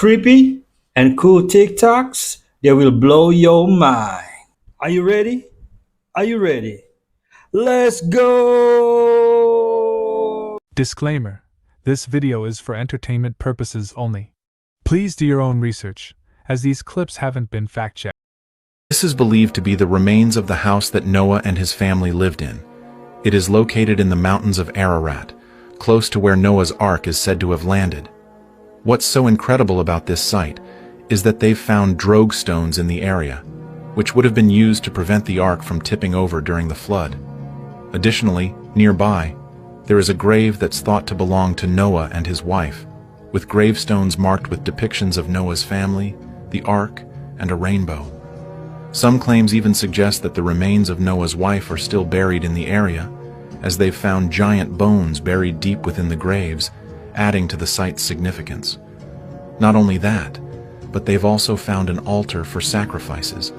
creepy and cool TikToks that will blow your mind. Are you ready? Are you ready? Let's go! Disclaimer: this video is for entertainment purposes only. Please do your own research, as these clips haven't been fact-checked. This is believed to be the remains of the house that Noah and his family lived in. It is located in the mountains of Ararat, close to where Noah's Ark is said to have landed. What's so incredible about this site is that they've found drogue stones in the area, which would have been used to prevent the Ark from tipping over during the flood. Additionally, nearby, there is a grave that's thought to belong to Noah and his wife, with gravestones marked with depictions of Noah's family, the Ark, and a rainbow. Some claims even suggest that the remains of Noah's wife are still buried in the area, as they've found giant bones buried deep within the graves, adding to the site's significance. Not only that, but they've also found an altar for sacrifices,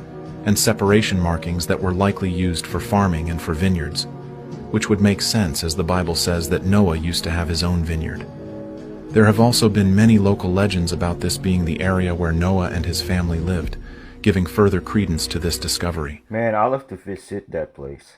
and separation markings that were likely used for farming and for vineyards, which would make sense as the Bible says that Noah used to have his own vineyard. There have also been many local legends about this being the area where Noah and his family lived, giving further credence to this discovery. Man, I'll have to visit that place.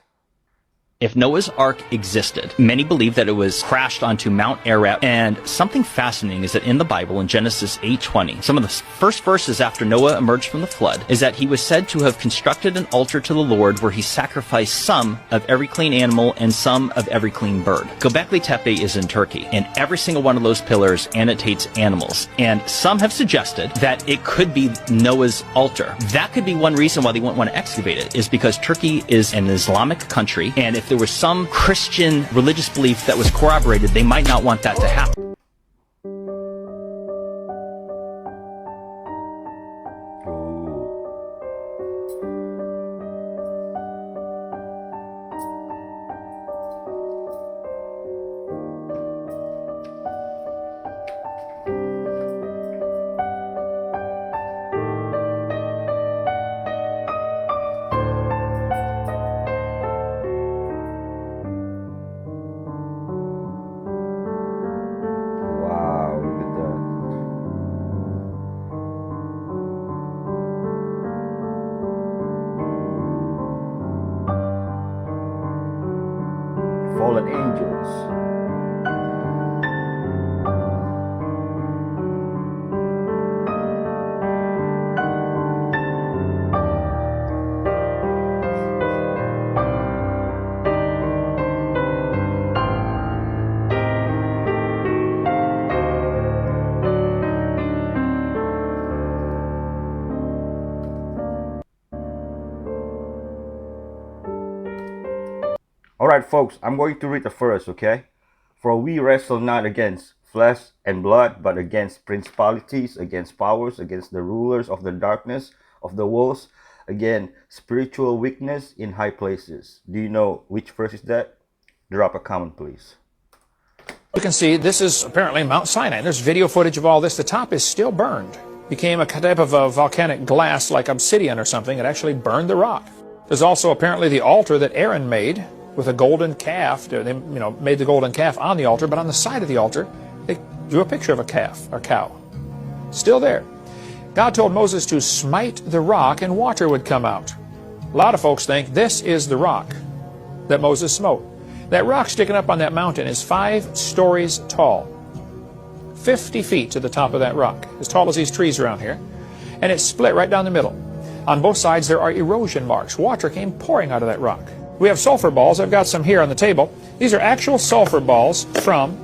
If Noah's Ark existed, many believe that it was crashed onto Mount Ararat. And something fascinating is that in the Bible, in Genesis 8:20, some of the first verses after Noah emerged from the flood, is that he was said to have constructed an altar to the Lord where he sacrificed some of every clean animal and some of every clean bird. Göbekli Tepe is in Turkey, and every single one of those pillars annotates animals. And some have suggested that it could be Noah's altar. That could be one reason why they wouldn't want to excavate it, is because Turkey is an Islamic country, and if there was some Christian religious belief that was corroborated, they might not want that to happen. Fallen angels. Alright folks, I'm going to read the verse, okay? For we wrestle not against flesh and blood, but against principalities, against powers, against the rulers of the darkness of the world, against spiritual weakness in high places. Do you know which verse is that? Drop a comment, please. You can see this is apparently Mount Sinai. There's video footage of all this. The top is still burned. Became a type of a volcanic glass like obsidian or something. It actually burned the rock. There's also apparently the altar that Aaron made with a golden calf. They made the golden calf on the altar, but on the side of the altar, they drew a picture of a calf or cow. Still there. God told Moses to smite the rock and water would come out. A lot of folks think this is the rock that Moses smote. That rock sticking up on that mountain is 5 stories tall. 50 feet to the top of that rock, as tall as these trees around here. And it's split right down the middle. On both sides there are erosion marks. Water came pouring out of that rock. We have sulfur balls. I've got some here on the table. These are actual sulfur balls from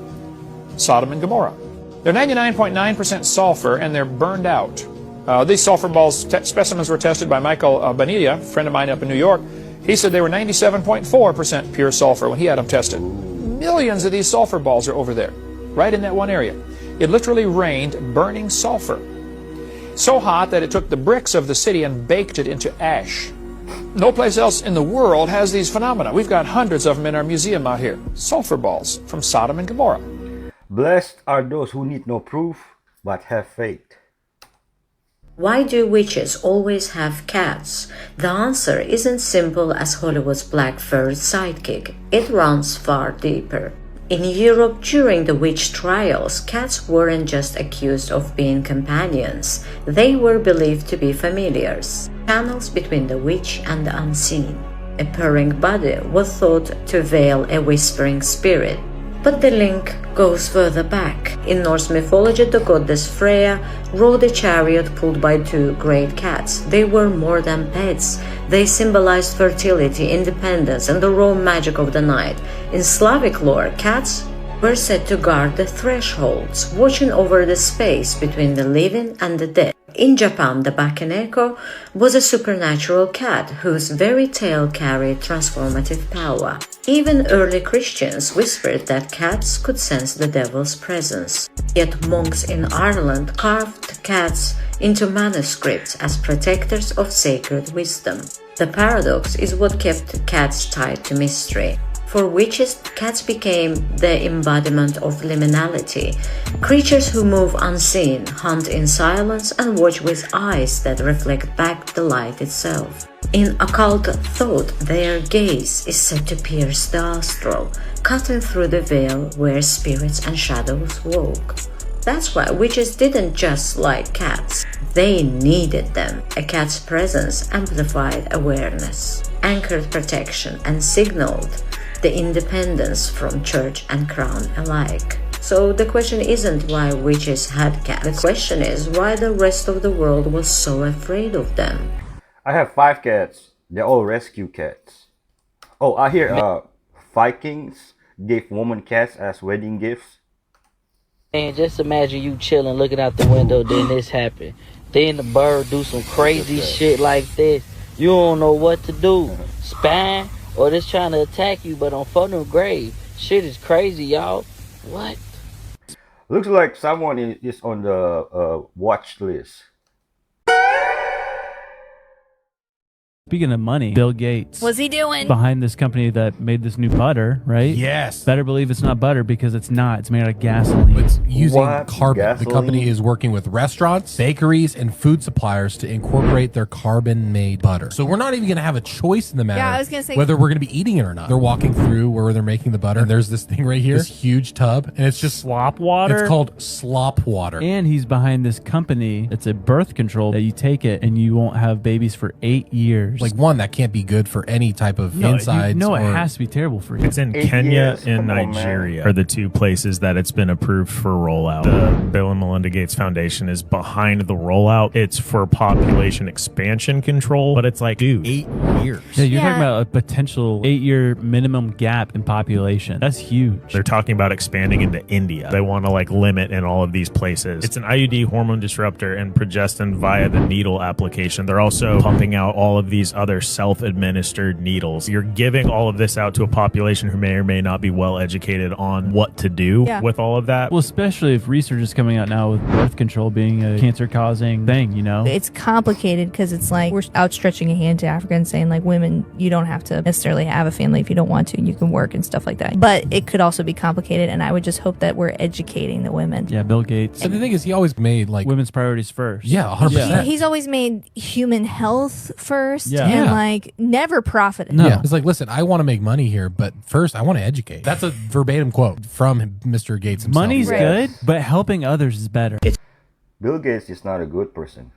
Sodom and Gomorrah. They're 99.9% sulfur, and they're burned out. These sulfur balls specimens were tested by Michael Bonilla, a friend of mine up in New York. He said they were 97.4% pure sulfur when he had them tested. Millions of these sulfur balls are over there, right in that one area. It literally rained burning sulfur. So hot that it took the bricks of the city and baked it into ash. No place else in the world has these phenomena. We've got hundreds of them in our museum out here. Sulfur balls from Sodom and Gomorrah. Blessed are those who need no proof, but have faith. Why do witches always have cats? The answer isn't simple as Hollywood's black-furred sidekick. It runs far deeper. In Europe, during the witch trials, cats weren't just accused of being companions, they were believed to be familiars, channels between the witch and the unseen. A purring body was thought to veil a whispering spirit. But the link goes further back. In Norse mythology, the goddess Freya rode a chariot pulled by two great cats. They were more than pets. They symbolized fertility, independence, and the raw magic of the night. In Slavic lore, cats were said to guard the thresholds, watching over the space between the living and the dead. In Japan, the Bakeneko was a supernatural cat whose very tail carried transformative power. Even early Christians whispered that cats could sense the devil's presence. Yet monks in Ireland carved cats into manuscripts as protectors of sacred wisdom. The paradox is what kept cats tied to mystery. For witches, cats became the embodiment of liminality, creatures who move unseen, hunt in silence, and watch with eyes that reflect back the light itself. In occult thought, their gaze is said to pierce the astral, cutting through the veil where spirits and shadows walk. That's why witches didn't just like cats, they needed them. A cat's presence amplified awareness, anchored protection, and signaled the independence from church and crown alike. So the question isn't why witches had cats. The question is why the rest of the world was so afraid of them. I have 5 cats. They're all rescue cats. Oh, I hear Vikings gave woman cats as wedding gifts. And just imagine you chilling, looking out the window, then this happen. Then the bird do some crazy shit like this. You don't know what to do. Spine, or just trying to attack you, but on funnel grave. Shit is crazy, y'all. What? Looks like someone is on the watch list. Speaking of money, Bill Gates. What's he doing? Behind this company that made this new butter, right? Yes. Better believe it's not butter because it's not. It's made out of gasoline. It's using What? carbon. Gasoline? The company is working with restaurants, bakeries, and food suppliers to incorporate their carbon-made butter. So we're not even going to have a choice in the matter Yeah, I was gonna say- whether we're going to be eating it or not. They're walking through where they're making the butter, and there's this thing right here, this huge tub, and it's just slop water. It's called slop water. And he's behind this company. It's a birth control that you take it and you won't have babies for 8 years. Like, one, that can't be good for any type of insides. No, it or- has to be terrible for you. It's in 8 Kenya years. and Come on, Nigeria man. are the two places that it's been approved for rollout. The Bill and Melinda Gates Foundation is behind the rollout. It's for population expansion control, but it's like, dude, 8 years. Yeah, you're Yeah. talking about a potential 8-year minimum gap in population. That's huge. they're talking about expanding into India. They want to like limit in all of these places. It's an IUD hormone disruptor and progestin via the needle application. They're also pumping out all of these other self-administered needles. You're giving all of this out to a population who may or may not be well educated on what to do with all of that. Well, especially if research is coming out now with birth control being a cancer-causing thing, you know? It's complicated because it's like we're outstretching a hand to Africa and saying, like, women, you don't have to necessarily have a family if you don't want to. You can work and stuff like that. But it could also be complicated, and I would just hope that we're educating the women. Yeah, Bill Gates. And the thing is, he always made like Women's priorities first. Yeah, 100%. He's always made human health first Yeah. and Yeah. like never profited. Yeah, it's like, listen, I want to make money here, but first I want to educate. That's a verbatim quote from Mr. Gates himself. Money's good, but helping others is better. Bill Gates is not a good person.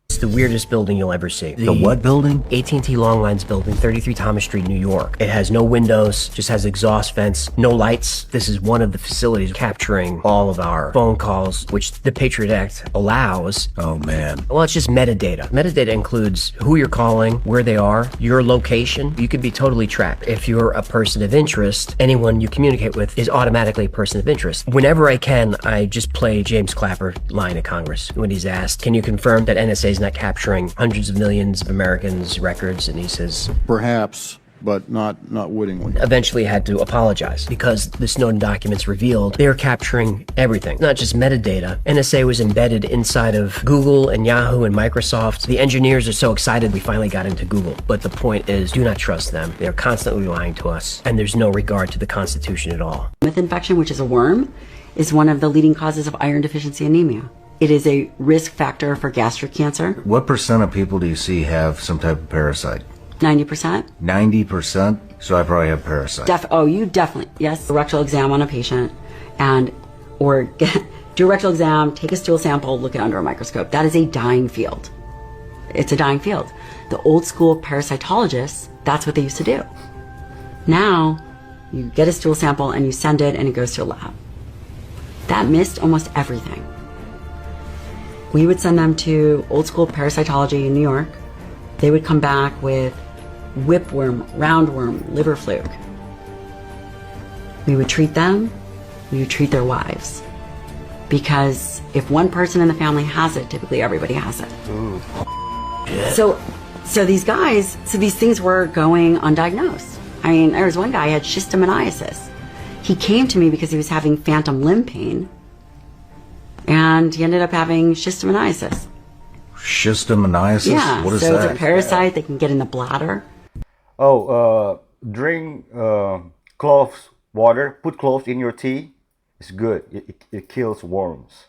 It's the weirdest building you'll ever see. The what building? AT&T Longlines building, 33 Thomas Street, New York. It has no windows, just has exhaust vents, no lights. This is one of the facilities capturing all of our phone calls, which the Patriot Act allows. Oh man. Well, it's just metadata. Metadata includes who you're calling, where they are, your location. You can be totally tracked. If you're a person of interest, anyone you communicate with is automatically a person of interest. Whenever I can, I just play James Clapper line at Congress when he's asked, can you confirm that NSA is not capturing hundreds of millions of Americans' records? And he says, perhaps, but not wittingly. Eventually had to apologize because the Snowden documents revealed they were capturing everything, not just metadata. NSA was embedded inside of Google and Yahoo and Microsoft. The engineers are so excited we finally got into Google. But the point is, do not trust them. They're constantly lying to us, and there's no regard to the Constitution at all. Myth infection, which is a worm, is one of the leading causes of iron deficiency anemia. It is a risk factor for gastric cancer. What % of people do you see have some type of parasite? 90%. 90%? So I probably have parasites. Oh, you definitely, yes. A rectal exam on a patient or do a rectal exam, take a stool sample, look it under a microscope. That is a dying field. It's a dying field. The old school parasitologists, that's what they used to do. Now, you get a stool sample and you send it and it goes to a lab. That missed almost everything. We would send them to old school parasitology in New York. They would come back with whipworm, roundworm, liver fluke. We would treat them, we would treat their wives. Because if one person in the family has it, typically everybody has it. Ooh. So these guys, these things were going undiagnosed. I mean, there was one guy who had schistosomiasis. He came to me because he was having phantom limb pain, and he ended up having schistosomiasis. Schistosomiasis? Yeah, What is so that? it's a parasite that can get in the bladder. Drink cloves water. Put cloves in your tea. It's good. It kills worms.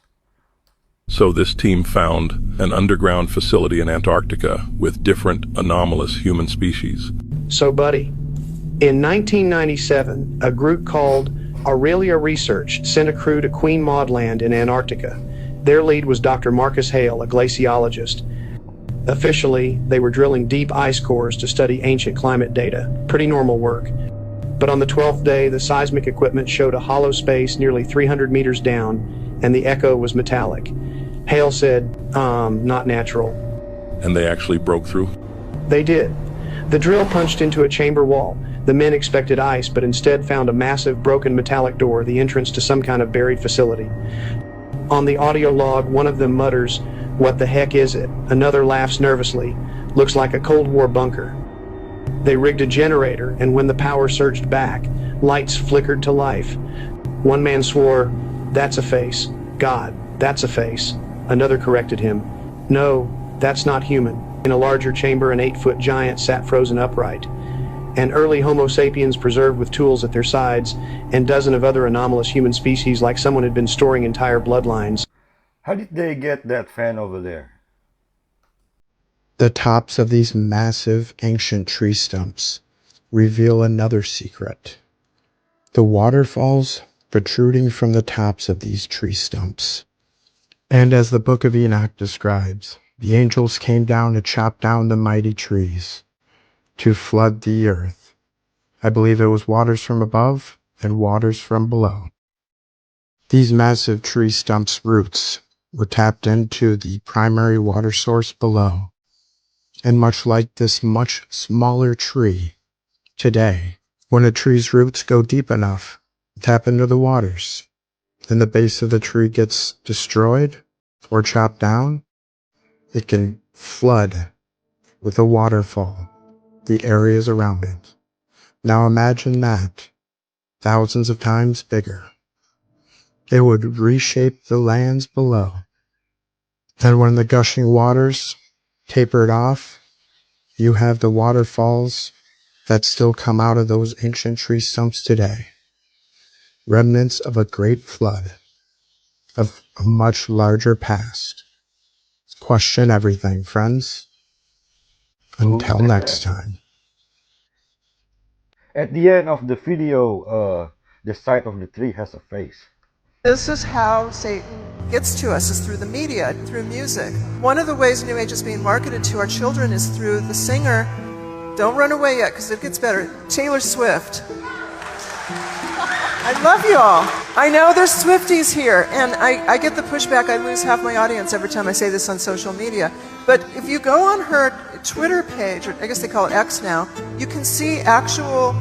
So this team found an underground facility in Antarctica with different anomalous human species. So, buddy, in 1997, a group called Aurelia Research sent a crew to Queen Maud Land in Antarctica. Their lead was Dr. Marcus Hale, a glaciologist. Officially, they were drilling deep ice cores to study ancient climate data. Pretty normal work. But on the 12th day, the seismic equipment showed a hollow space nearly 300 meters down, and the echo was metallic. Hale said, not natural. And they actually broke through? They did. The drill punched into a chamber wall. The men expected ice, but instead found a massive broken metallic door, the entrance to some kind of buried facility. On the audio log, one of them mutters, "What the heck is it?" Another laughs nervously. "Looks like a Cold War bunker." They rigged a generator, and when the power surged back, lights flickered to life. One man swore, "That's a face. God, that's a face." Another corrected him, "No, that's not human." In a larger chamber, an 8-foot giant sat frozen upright. An early Homo sapiens preserved with tools at their sides, and dozen of other anomalous human species like someone had been storing entire bloodlines. How did they get that fan over there? The tops of these massive ancient tree stumps reveal another secret. The waterfalls protruding from the tops of these tree stumps. And as the Book of Enoch describes, the angels came down to chop down the mighty trees, to flood the earth. I believe it was waters from above and waters from below. These massive tree stumps' roots were tapped into the primary water source below. And much like this much smaller tree, today, when a tree's roots go deep enough, tap into the waters, then the base of the tree gets destroyed or chopped down, it can flood with a waterfall the areas around it. Now imagine that, thousands of times bigger. It would reshape the lands below. And when the gushing waters tapered off, you have the waterfalls that still come out of those ancient tree stumps today. Remnants of a great flood, of a much larger past. Question everything, friends. Until next time. At the end of the video, the side of the tree has a face. This is how Satan gets to us, is through the media, through music. One of the ways New Age is being marketed to our children is through the singer, don't run away yet because it gets better, Taylor Swift. I love you all. I know there's Swifties here, and I get the pushback. I lose half my audience every time I say this on social media. But if you go on her Twitter page, or I guess they call it X now, you can see actual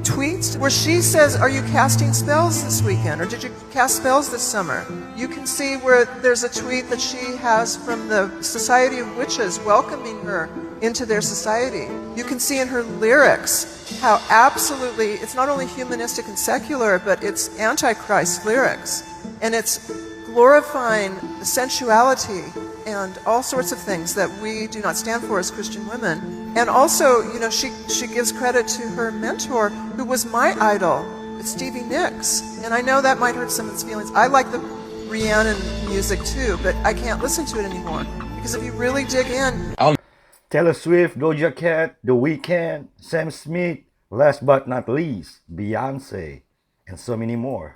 tweets where she says, "Are you casting spells this weekend? Or did you cast spells this summer?" You can see where there's a tweet that she has from the Society of Witches welcoming her into their society. You can see in her lyrics how absolutely, it's not only humanistic and secular, but it's Antichrist lyrics. And it's glorifying sensuality and all sorts of things that we do not stand for as Christian women. And also, you know, she gives credit to her mentor, who was my idol, Stevie Nicks. And I know that might hurt someone's feelings. I like the Rhiannon music too, but I can't listen to it anymore. Because if you really dig in... Taylor Swift, Doja Cat, The Weeknd, Sam Smith, Last but not least, Beyonce, and so many more.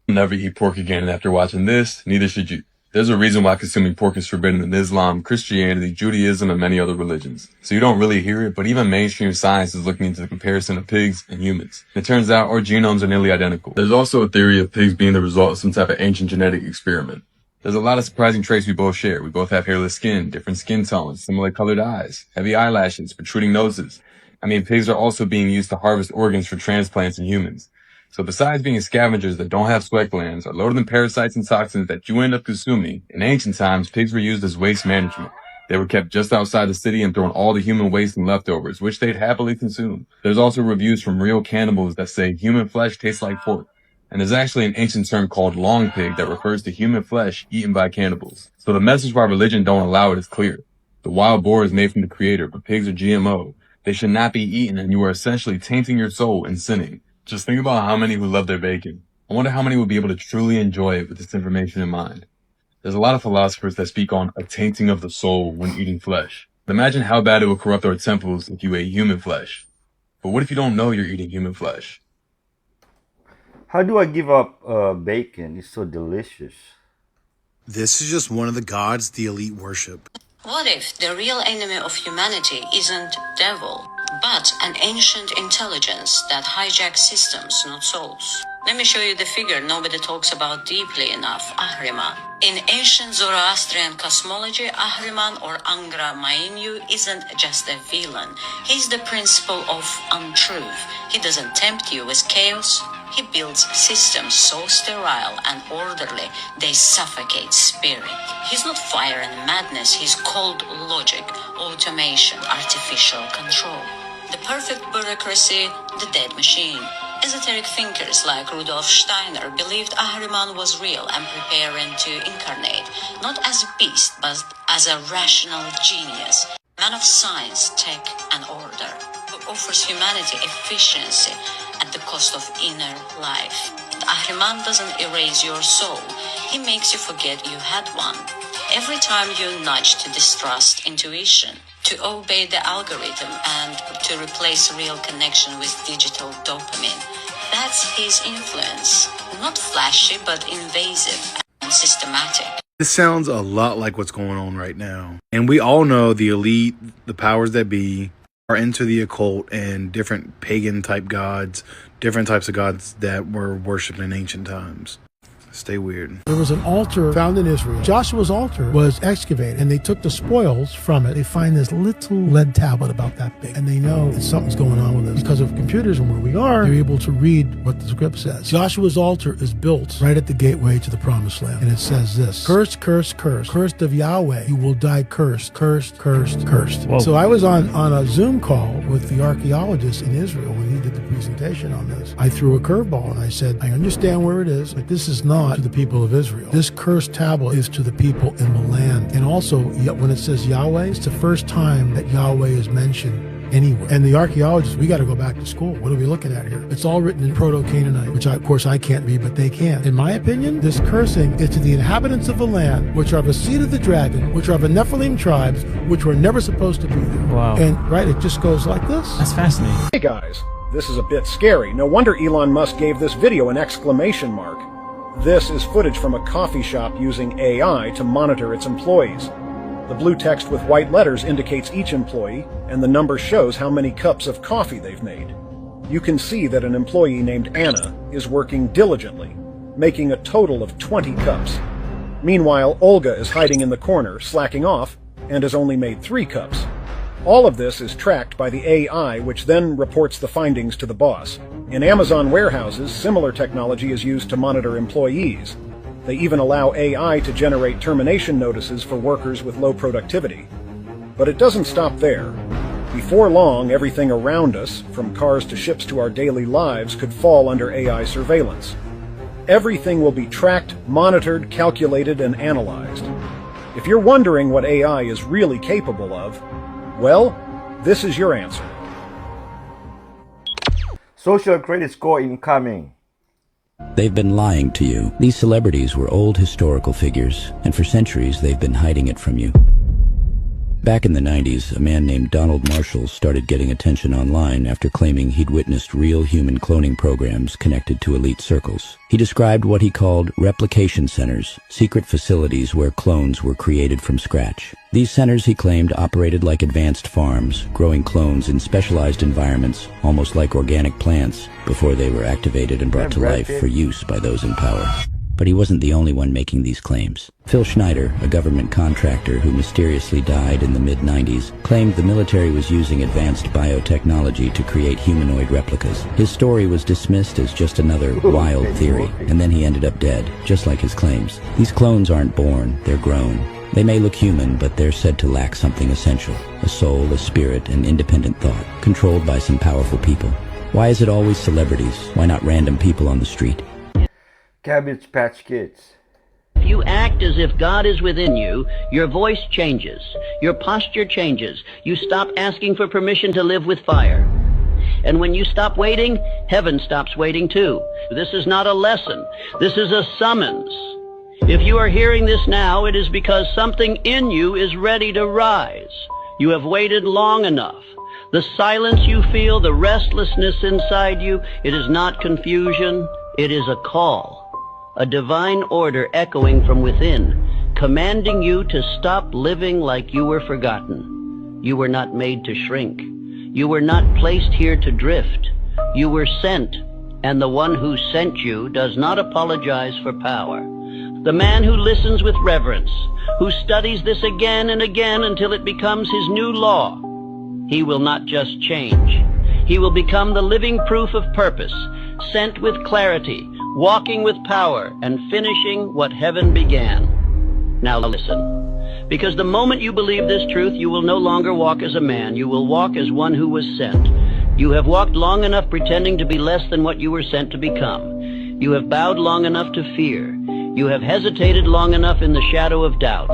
Never eat pork again, and after watching this, neither should you. There's a reason why consuming pork is forbidden in Islam, Christianity, Judaism, and many other religions. So you don't really hear it, but even mainstream science is looking into the comparison of pigs and humans. It turns out our genomes are nearly identical. There's also a theory of pigs being the result of some type of ancient genetic experiment. There's a lot of surprising traits we both share. We both have hairless skin, different skin tones, similar colored eyes, heavy eyelashes, protruding noses. I mean, pigs are also being used to harvest organs for transplants in humans. So besides being scavengers that don't have sweat glands, are loaded in parasites and toxins that you end up consuming, in ancient times, pigs were used as waste management. They were kept just outside the city and thrown all the human waste and leftovers, which they'd happily consume. There's also reviews from real cannibals that say human flesh tastes like pork. And there's actually an ancient term called long pig that refers to human flesh eaten by cannibals. So the message why religion don't allow it is clear. The wild boar is made from the creator, but pigs are GMO. They should not be eaten, and you are essentially tainting your soul and sinning. Just think about how many who love their bacon. I wonder how many would be able to truly enjoy it with this information in mind. There's a lot of philosophers that speak on a tainting of the soul when eating flesh. Imagine how bad it would corrupt our temples if you ate human flesh. But what if you don't know you're eating human flesh? How do I give up bacon? It's so delicious. This is just one of the gods the elite worship. What if the real enemy of humanity isn't devil, but an ancient intelligence that hijacks systems, not souls? Let me show you the figure nobody talks about deeply enough, Ahriman. In ancient Zoroastrian cosmology, Ahriman or Angra Mainyu isn't just a villain. He's the principle of untruth. He doesn't tempt you with chaos. He builds systems so sterile and orderly they suffocate spirit. He's not fire and madness, he's cold logic, automation, artificial control. The perfect bureaucracy, the dead machine. Esoteric thinkers like Rudolf Steiner believed Ahriman was real and preparing to incarnate, not as a beast, but as a rational genius, man of science, tech, and order, who offers humanity efficiency at the cost of inner life. Ahriman doesn't erase your soul, he makes you forget you had one. Every time you nudge to distrust intuition, to obey the algorithm, and to replace real connection with digital dopamine. That's his influence. Not flashy, but invasive and systematic. This sounds a lot like what's going on right now. And we all know the elite, the powers that be, are into the occult and different pagan type gods, different types of gods that were worshipped in ancient times. Stay weird. There was an altar found in Israel. Joshua's altar was excavated, and they took the spoils from it. They find this little lead tablet about that big, and they know that something's going on with this. Because of computers and where we are, they're able to read what the script says. Joshua's altar is built right at the gateway to the promised land, and it says this: cursed, cursed, cursed, cursed of Yahweh, you will die cursed, cursed, cursed, cursed. Whoa. So I was on a Zoom call with the archaeologist in Israel when he did the presentation on this. I threw a curveball, and I said, I understand where it is, but this is not to the people of Israel. This cursed tablet is to the people in the land. And also, when it says Yahweh, it's the first time that Yahweh is mentioned anywhere. And the archaeologists, we got to go back to school. What are we looking at here? It's all written in Proto-Canaanite, which of course I can't read, but they can. In my opinion, this cursing is to the inhabitants of the land, which are the seed of the dragon, which are the Nephilim tribes, which were never supposed to be there. Wow. And right, it just goes like this. That's fascinating. Hey guys, this is a bit scary. No wonder Elon Musk gave this video an exclamation mark. This is footage from a coffee shop using AI to monitor its employees. The blue text with white letters indicates each employee, and the number shows how many cups of coffee they've made. You can see that an employee named Anna is working diligently, making a total of 20 cups. Meanwhile, Olga is hiding in the corner, slacking off, and has only made 3 cups. All of this is tracked by the AI, which then reports the findings to the boss. In Amazon warehouses, similar technology is used to monitor employees. They even allow AI to generate termination notices for workers with low productivity. But it doesn't stop there. Before long, everything around us, from cars to ships to our daily lives, could fall under AI surveillance. Everything will be tracked, monitored, calculated, and analyzed. If you're wondering what AI is really capable of, well, this is your answer. Social credit score incoming. They've been lying to you. These celebrities were old historical figures, and for centuries they've been hiding it from you. Back in the 90s, a man named Donald Marshall started getting attention online after claiming he'd witnessed real human cloning programs connected to elite circles. He described what he called replication centers, secret facilities where clones were created from scratch. These centers, he claimed, operated like advanced farms, growing clones in specialized environments, almost like organic plants, before they were activated and brought to life for use by those in power. But he wasn't the only one making these claims. Phil Schneider, a government contractor who mysteriously died in the mid-90s, claimed the military was using advanced biotechnology to create humanoid replicas. His story was dismissed as just another wild theory, and then he ended up dead, just like his claims. These clones aren't born, they're grown. They may look human, but they're said to lack something essential: a soul, a spirit, and independent thought, controlled by some powerful people. Why is it always celebrities? Why not random people on the street? Cabbage Patch Kids. If you act as if God is within you, your voice changes, your posture changes, you stop asking for permission to live with fire. And when you stop waiting, heaven stops waiting too. This is not a lesson, this is a summons. If you are hearing this now, it is because something in you is ready to rise. You have waited long enough. The silence you feel, the restlessness inside you, it is not confusion, it is a call. A divine order echoing from within, commanding you to stop living like you were forgotten. You were not made to shrink. You were not placed here to drift. You were sent, and the one who sent you does not apologize for power. The man who listens with reverence, who studies this again and again until it becomes his new law, he will not just change. He will become the living proof of purpose, sent with clarity, walking with power, and finishing what heaven began. Now listen, because the moment you believe this truth, you will no longer walk as a man, you will walk as one who was sent. You have walked long enough pretending to be less than what you were sent to become. You have bowed long enough to fear. You have hesitated long enough in the shadow of doubt.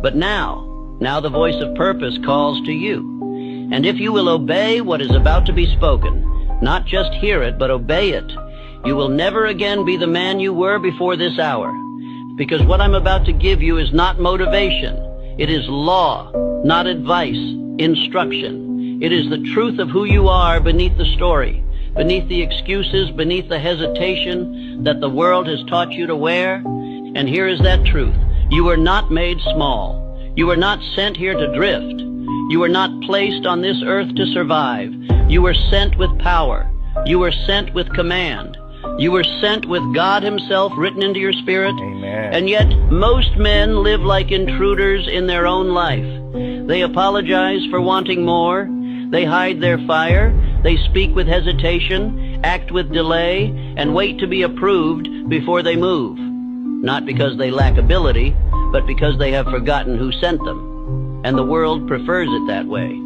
But now the voice of purpose calls to you. And if you will obey what is about to be spoken, not just hear it, but obey it, you will never again be the man you were before this hour. Because what I'm about to give you is not motivation. It is law, not advice, instruction. It is the truth of who you are beneath the story, beneath the excuses, beneath the hesitation that the world has taught you to wear. And here is that truth. You were not made small. You were not sent here to drift. You were not placed on this earth to survive. You were sent with power. You were sent with command. You were sent with God himself written into your spirit. Amen. And yet most men live like intruders in their own life. They apologize for wanting more. They hide their fire. They speak with hesitation, act with delay, and wait to be approved before they move. Not because they lack ability, but because they have forgotten who sent them. And the world prefers it that way.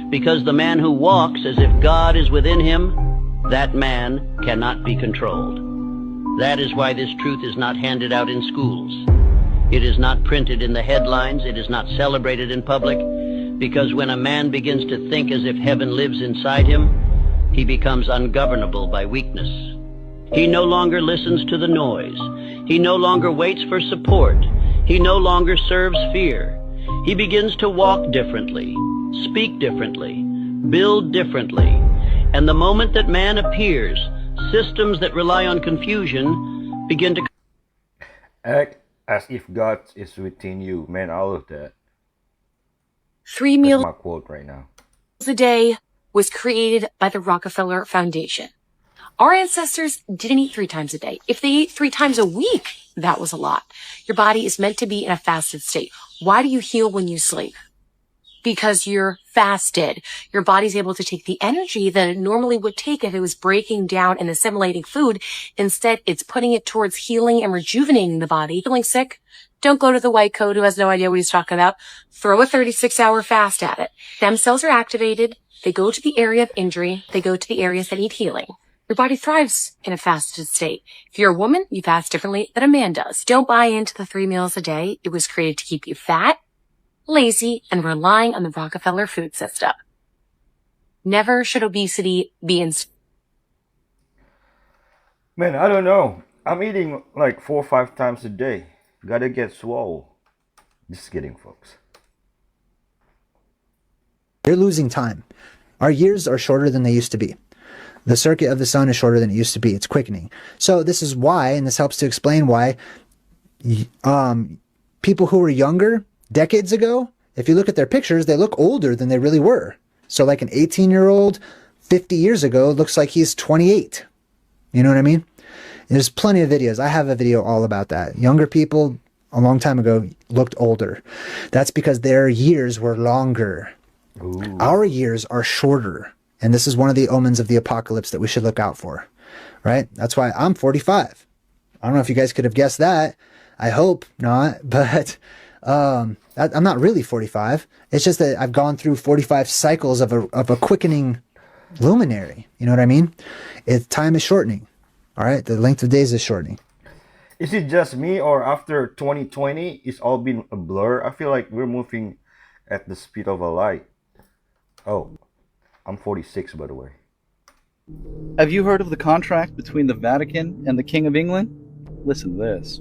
Because the man who walks as if God is within him, that man cannot be controlled. That is why this truth is not handed out in schools. It is not printed in the headlines. It is not celebrated in public. Because when a man begins to think as if heaven lives inside him, he becomes ungovernable by weakness. He no longer listens to the noise. He no longer waits for support. He no longer serves fear. He begins to walk differently, speak differently, build differently. And the moment that man appears, systems that rely on confusion begin to act as if God is within you. Man, I love that. 3 meals That's my quote right now. a day was created by the Rockefeller Foundation. Our ancestors didn't eat 3 times a day. If they ate 3 times a week, that was a lot. Your body is meant to be in a fasted state. Why do you heal when you sleep? Because you're fasted. Your body's able to take the energy that it normally would take if it was breaking down and assimilating food. Instead, it's putting it towards healing and rejuvenating the body. Feeling sick? Don't go to the white coat who has no idea what he's talking about. Throw a 36-hour fast at it. Stem cells are activated. They go to the area of injury. They go to the areas that need healing. Your body thrives in a fasted state. If you're a woman, you fast differently than a man does. Don't buy into the 3 meals a day. It was created to keep you fat, lazy, and relying on the Rockefeller food system. Never should obesity be in... Man, I don't know. I'm eating like 4 or 5 times a day. Gotta get swole. Just kidding, folks. They're losing time. Our years are shorter than they used to be. The circuit of the sun is shorter than it used to be. It's quickening. So this is why, and this helps to explain why, people who were younger decades ago, if you look at their pictures, they look older than they really were. So like an 18-year-old 50 years ago looks like he's 28. You know what I mean? There's plenty of videos. I have a video all about that. Younger people a long time ago looked older. That's because their years were longer. Ooh. Our years are shorter. And this is one of the omens of the apocalypse that we should look out for, right? That's why I'm 45. I don't know if you guys could have guessed that. I hope not, but I'm not really 45. It's just that I've gone through 45 cycles of a quickening luminary. You know what I mean? Time is shortening. All right, the length of days is shortening. Is it just me, or after 2020, it's all been a blur? I feel like we're moving at the speed of a light. Oh, I'm 46, by the way. Have you heard of the contract between the Vatican and the King of England? Listen to this.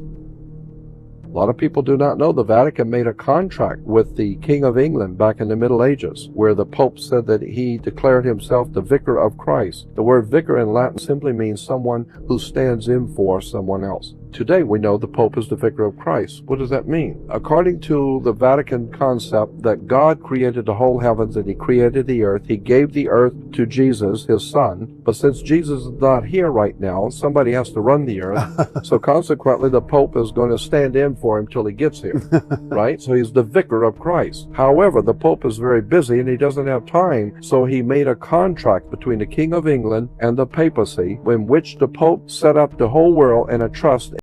A lot of people do not know the Vatican made a contract with the King of England back in the Middle Ages, where the Pope said that he declared himself the vicar of Christ. The word vicar in Latin simply means someone who stands in for someone else. Today we know the Pope is the vicar of Christ. What does that mean? According to the Vatican concept that God created the whole heavens and he created the earth, he gave the earth to Jesus, his son. But since Jesus is not here right now, somebody has to run the earth. So consequently, the Pope is going to stand in for him till he gets here, right? So he's the vicar of Christ. However, the Pope is very busy and he doesn't have time. So he made a contract between the King of England and the papacy, in which the Pope set up the whole world in a trust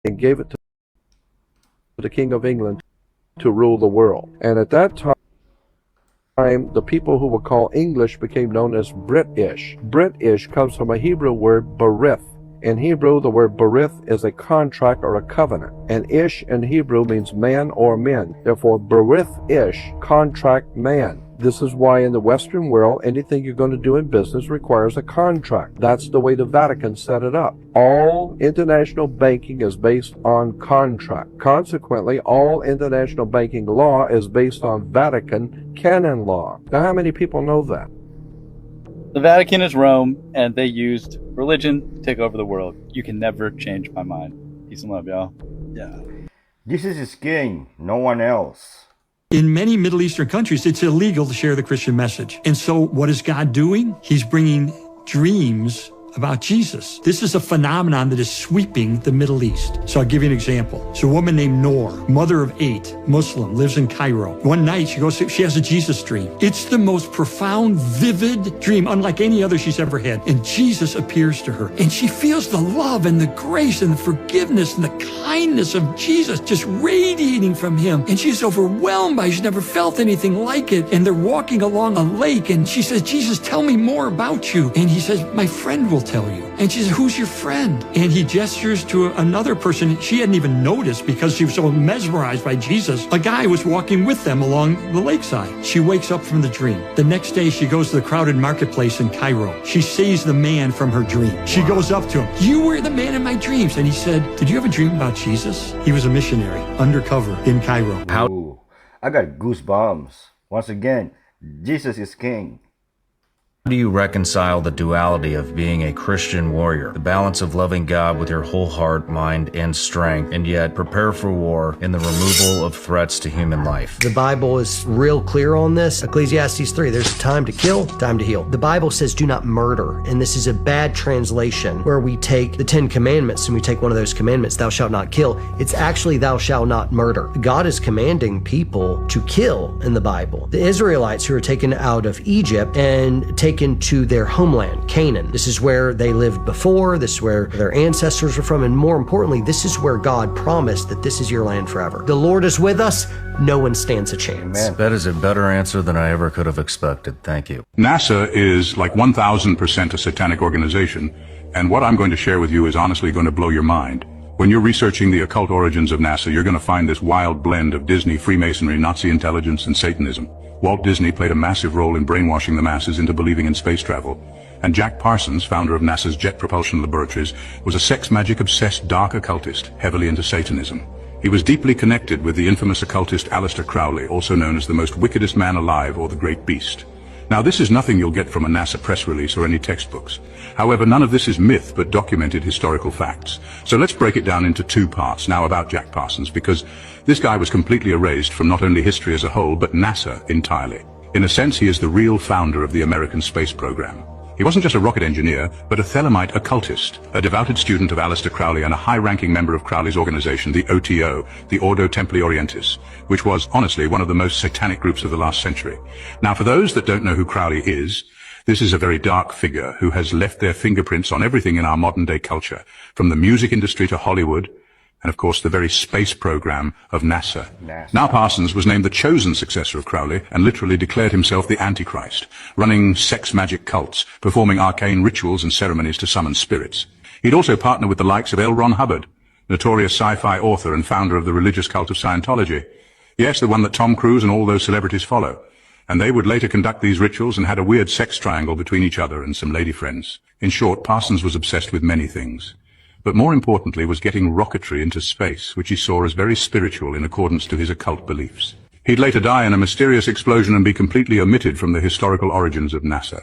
and gave it to the King of England to rule the world. And at that time, the people who were called English became known as British. British comes from a Hebrew word, berith. In Hebrew, the word berith is a contract or a covenant. And ish in Hebrew means man or men. Therefore, berith-ish, contract man. This is why in the Western world, anything you're going to do in business requires a contract. That's the way the Vatican set it up. All international banking is based on contract. Consequently, all international banking law is based on Vatican canon law. Now, how many people know that? The Vatican is Rome, and they used religion to take over the world. You can never change my mind. Peace and love, y'all. Yeah. Jesus is king, no one else. In many Middle Eastern countries, it's illegal to share the Christian message. And so what is God doing? He's bringing dreams about Jesus. This is a phenomenon that is sweeping the Middle East. So I'll give you an example. So a woman named Noor, mother of 8, Muslim, lives in Cairo. One night she has a Jesus dream. It's the most profound, vivid dream, unlike any other she's ever had. And Jesus appears to her. And she feels the love and the grace and the forgiveness and the kindness of Jesus just radiating from him. And she's overwhelmed by it. She's never felt anything like it. And they're walking along a lake and she says, Jesus, tell me more about you. And he says, my friend will tell you. And she says, who's your friend? And he gestures to another person she hadn't even noticed because she was so mesmerized by Jesus. A guy was walking with them along the lakeside. She wakes up from the dream. The next day she goes to the crowded marketplace in Cairo. She sees the man from her dream. She goes up to him. You were the man in my dreams. And he said, did you have a dream about Jesus? He was a missionary undercover in Cairo. Ooh, I got goosebumps. Once again, Jesus is king. How do you reconcile the duality of being a Christian warrior, the balance of loving God with your whole heart, mind, and strength, and yet prepare for war in the removal of threats to human life? The Bible is real clear on this. Ecclesiastes 3, there's a time to kill, time to heal. The Bible says do not murder, and this is a bad translation where we take the 10 commandments and we take one of those commandments, thou shalt not kill. It's actually thou shalt not murder. God is commanding people to kill in the Bible. The Israelites who are taken out of Egypt and taken to their homeland, Canaan. This is where they lived before, this is where their ancestors were from, and more importantly, this is where God promised that this is your land forever. The Lord is with us, no one stands a chance. Amen. That is a better answer than I ever could have expected. Thank you. NASA is like 1,000% a satanic organization, and what I'm going to share with you is honestly going to blow your mind. When you're researching the occult origins of NASA, you're going to find this wild blend of Disney, Freemasonry, Nazi intelligence, and Satanism. Walt Disney played a massive role in brainwashing the masses into believing in space travel. And Jack Parsons, founder of NASA's Jet Propulsion Laboratories, was a sex magic-obsessed dark occultist, heavily into Satanism. He was deeply connected with the infamous occultist Aleister Crowley, also known as the most wickedest man alive or the Great Beast. Now, this is nothing you'll get from a NASA press release or any textbooks. However, none of this is myth but documented historical facts. So let's break it down into two parts now about Jack Parsons, because this guy was completely erased from not only history as a whole, but NASA entirely. In a sense, he is the real founder of the American space program. He wasn't just a rocket engineer, but a Thelemite occultist, a devoted student of Aleister Crowley and a high-ranking member of Crowley's organization, the OTO, the Ordo Templi Orientis, which was, honestly, one of the most satanic groups of the last century. Now, for those that don't know who Crowley is, this is a very dark figure who has left their fingerprints on everything in our modern-day culture, from the music industry to Hollywood, and of course the very space program of NASA. Now Parsons was named the chosen successor of Crowley and literally declared himself the Antichrist, running sex magic cults, performing arcane rituals and ceremonies to summon spirits. He'd also partner with the likes of L. Ron Hubbard, notorious sci-fi author and founder of the religious cult of Scientology. Yes, the one that Tom Cruise and all those celebrities follow. And they would later conduct these rituals and had a weird sex triangle between each other and some lady friends. In short, Parsons was obsessed with many things, but more importantly was getting rocketry into space, which he saw as very spiritual in accordance to his occult beliefs. He'd later die in a mysterious explosion and be completely omitted from the historical origins of NASA.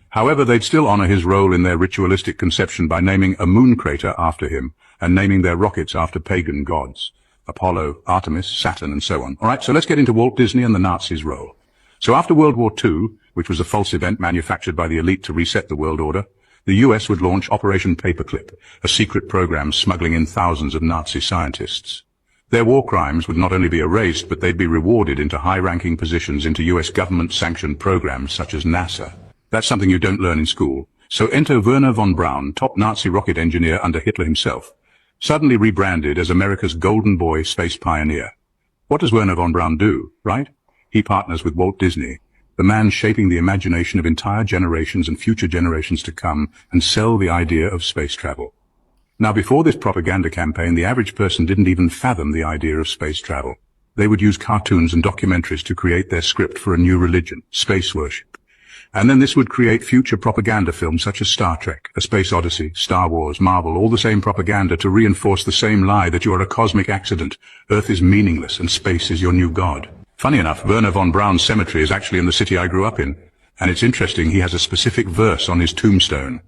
However, they'd still honor his role in their ritualistic conception by naming a moon crater after him and naming their rockets after pagan gods, Apollo, Artemis, Saturn, and so on. All right, so let's get into Walt Disney and the Nazis' role. So after World War II, which was a false event manufactured by the elite to reset the world order, the US would launch Operation Paperclip, a secret program smuggling in thousands of Nazi scientists. Their war crimes would not only be erased, but they'd be rewarded into high-ranking positions into US government-sanctioned programs such as NASA. That's something you don't learn in school. So enter Werner von Braun, top Nazi rocket engineer under Hitler himself, suddenly rebranded as America's golden boy space pioneer. What does Werner von Braun do, right? He partners with Walt Disney, the man shaping the imagination of entire generations and future generations to come, and sell the idea of space travel. Now, before this propaganda campaign, the average person didn't even fathom the idea of space travel. They would use cartoons and documentaries to create their script for a new religion, space worship. And then this would create future propaganda films such as Star Trek, A Space Odyssey, Star Wars, Marvel, all the same propaganda to reinforce the same lie that you are a cosmic accident, Earth is meaningless, and space is your new god. Funny enough, Werner von Braun's cemetery is actually in the city I grew up in, and it's interesting he has a specific verse on his tombstone.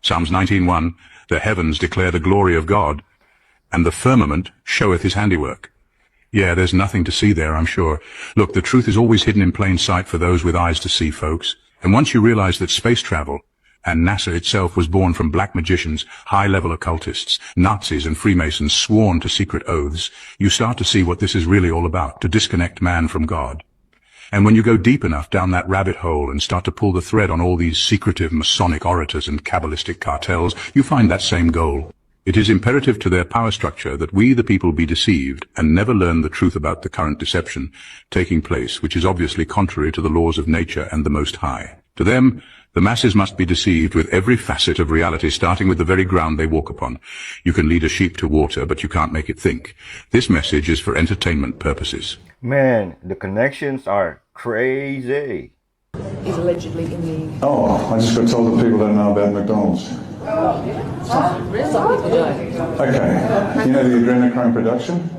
Psalms 19:1, the heavens declare the glory of God, and the firmament showeth his handiwork. Yeah, there's nothing to see there, I'm sure. Look, the truth is always hidden in plain sight for those with eyes to see, folks. And once you realize that space travel, and NASA itself, was born from black magicians, high-level occultists, Nazis and Freemasons sworn to secret oaths, you start to see what this is really all about, to disconnect man from God. And when you go deep enough down that rabbit hole and start to pull the thread on all these secretive Masonic orators and Kabbalistic cartels, you find that same goal. It is imperative to their power structure that we, the people, be deceived and never learn the truth about the current deception taking place, which is obviously contrary to the laws of nature and the Most High. To them, the masses must be deceived with every facet of reality, starting with the very ground they walk upon. You can lead a sheep to water, but you can't make it think. This message is for entertainment purposes. Man, the connections are crazy. He's allegedly in the... Oh, I just got told that people don't know about McDonald's. Some people don't. Okay, you know the adrenochrome production?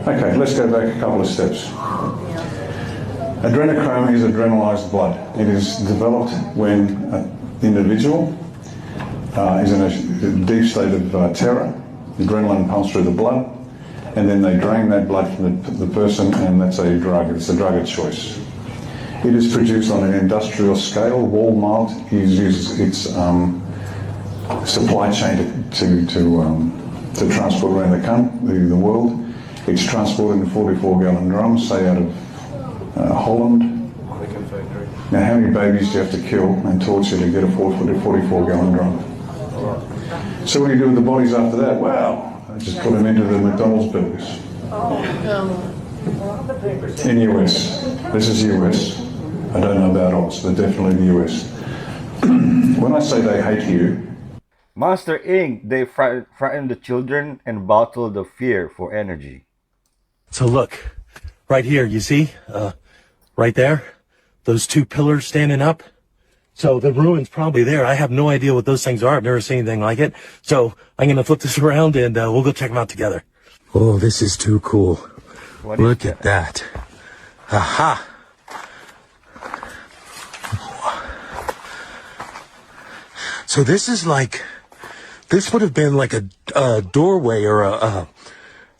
Okay, let's go back a couple of steps. Adrenochrome is adrenalized blood. It is developed when an individual is in a deep state of terror. Adrenaline pumps through the blood, and then they drain that blood from the person, and that's a drug. It's a drug of choice. It is produced on an industrial scale. Walmart uses its supply chain to transport around the world. It's transported in 44-gallon drums, say out of Holland. Now, how many babies do you have to kill and torture to get a 44-gallon drum? So what do you do with the bodies after that? Well, I just put them into the McDonald's burgers. In US. This is US. I don't know about Oz, but definitely the US. When I say they hate you... Monster Inc., they frighten the children and bottle the fear for energy. So look, right here, you see? Right there? Those two pillars standing up? So the ruin's probably there. I have no idea what those things are. I've never seen anything like it. So I'm going to flip this around and we'll go check them out together. Oh, this is too cool. What Look at that. Aha. So this is like, this would have been like a doorway or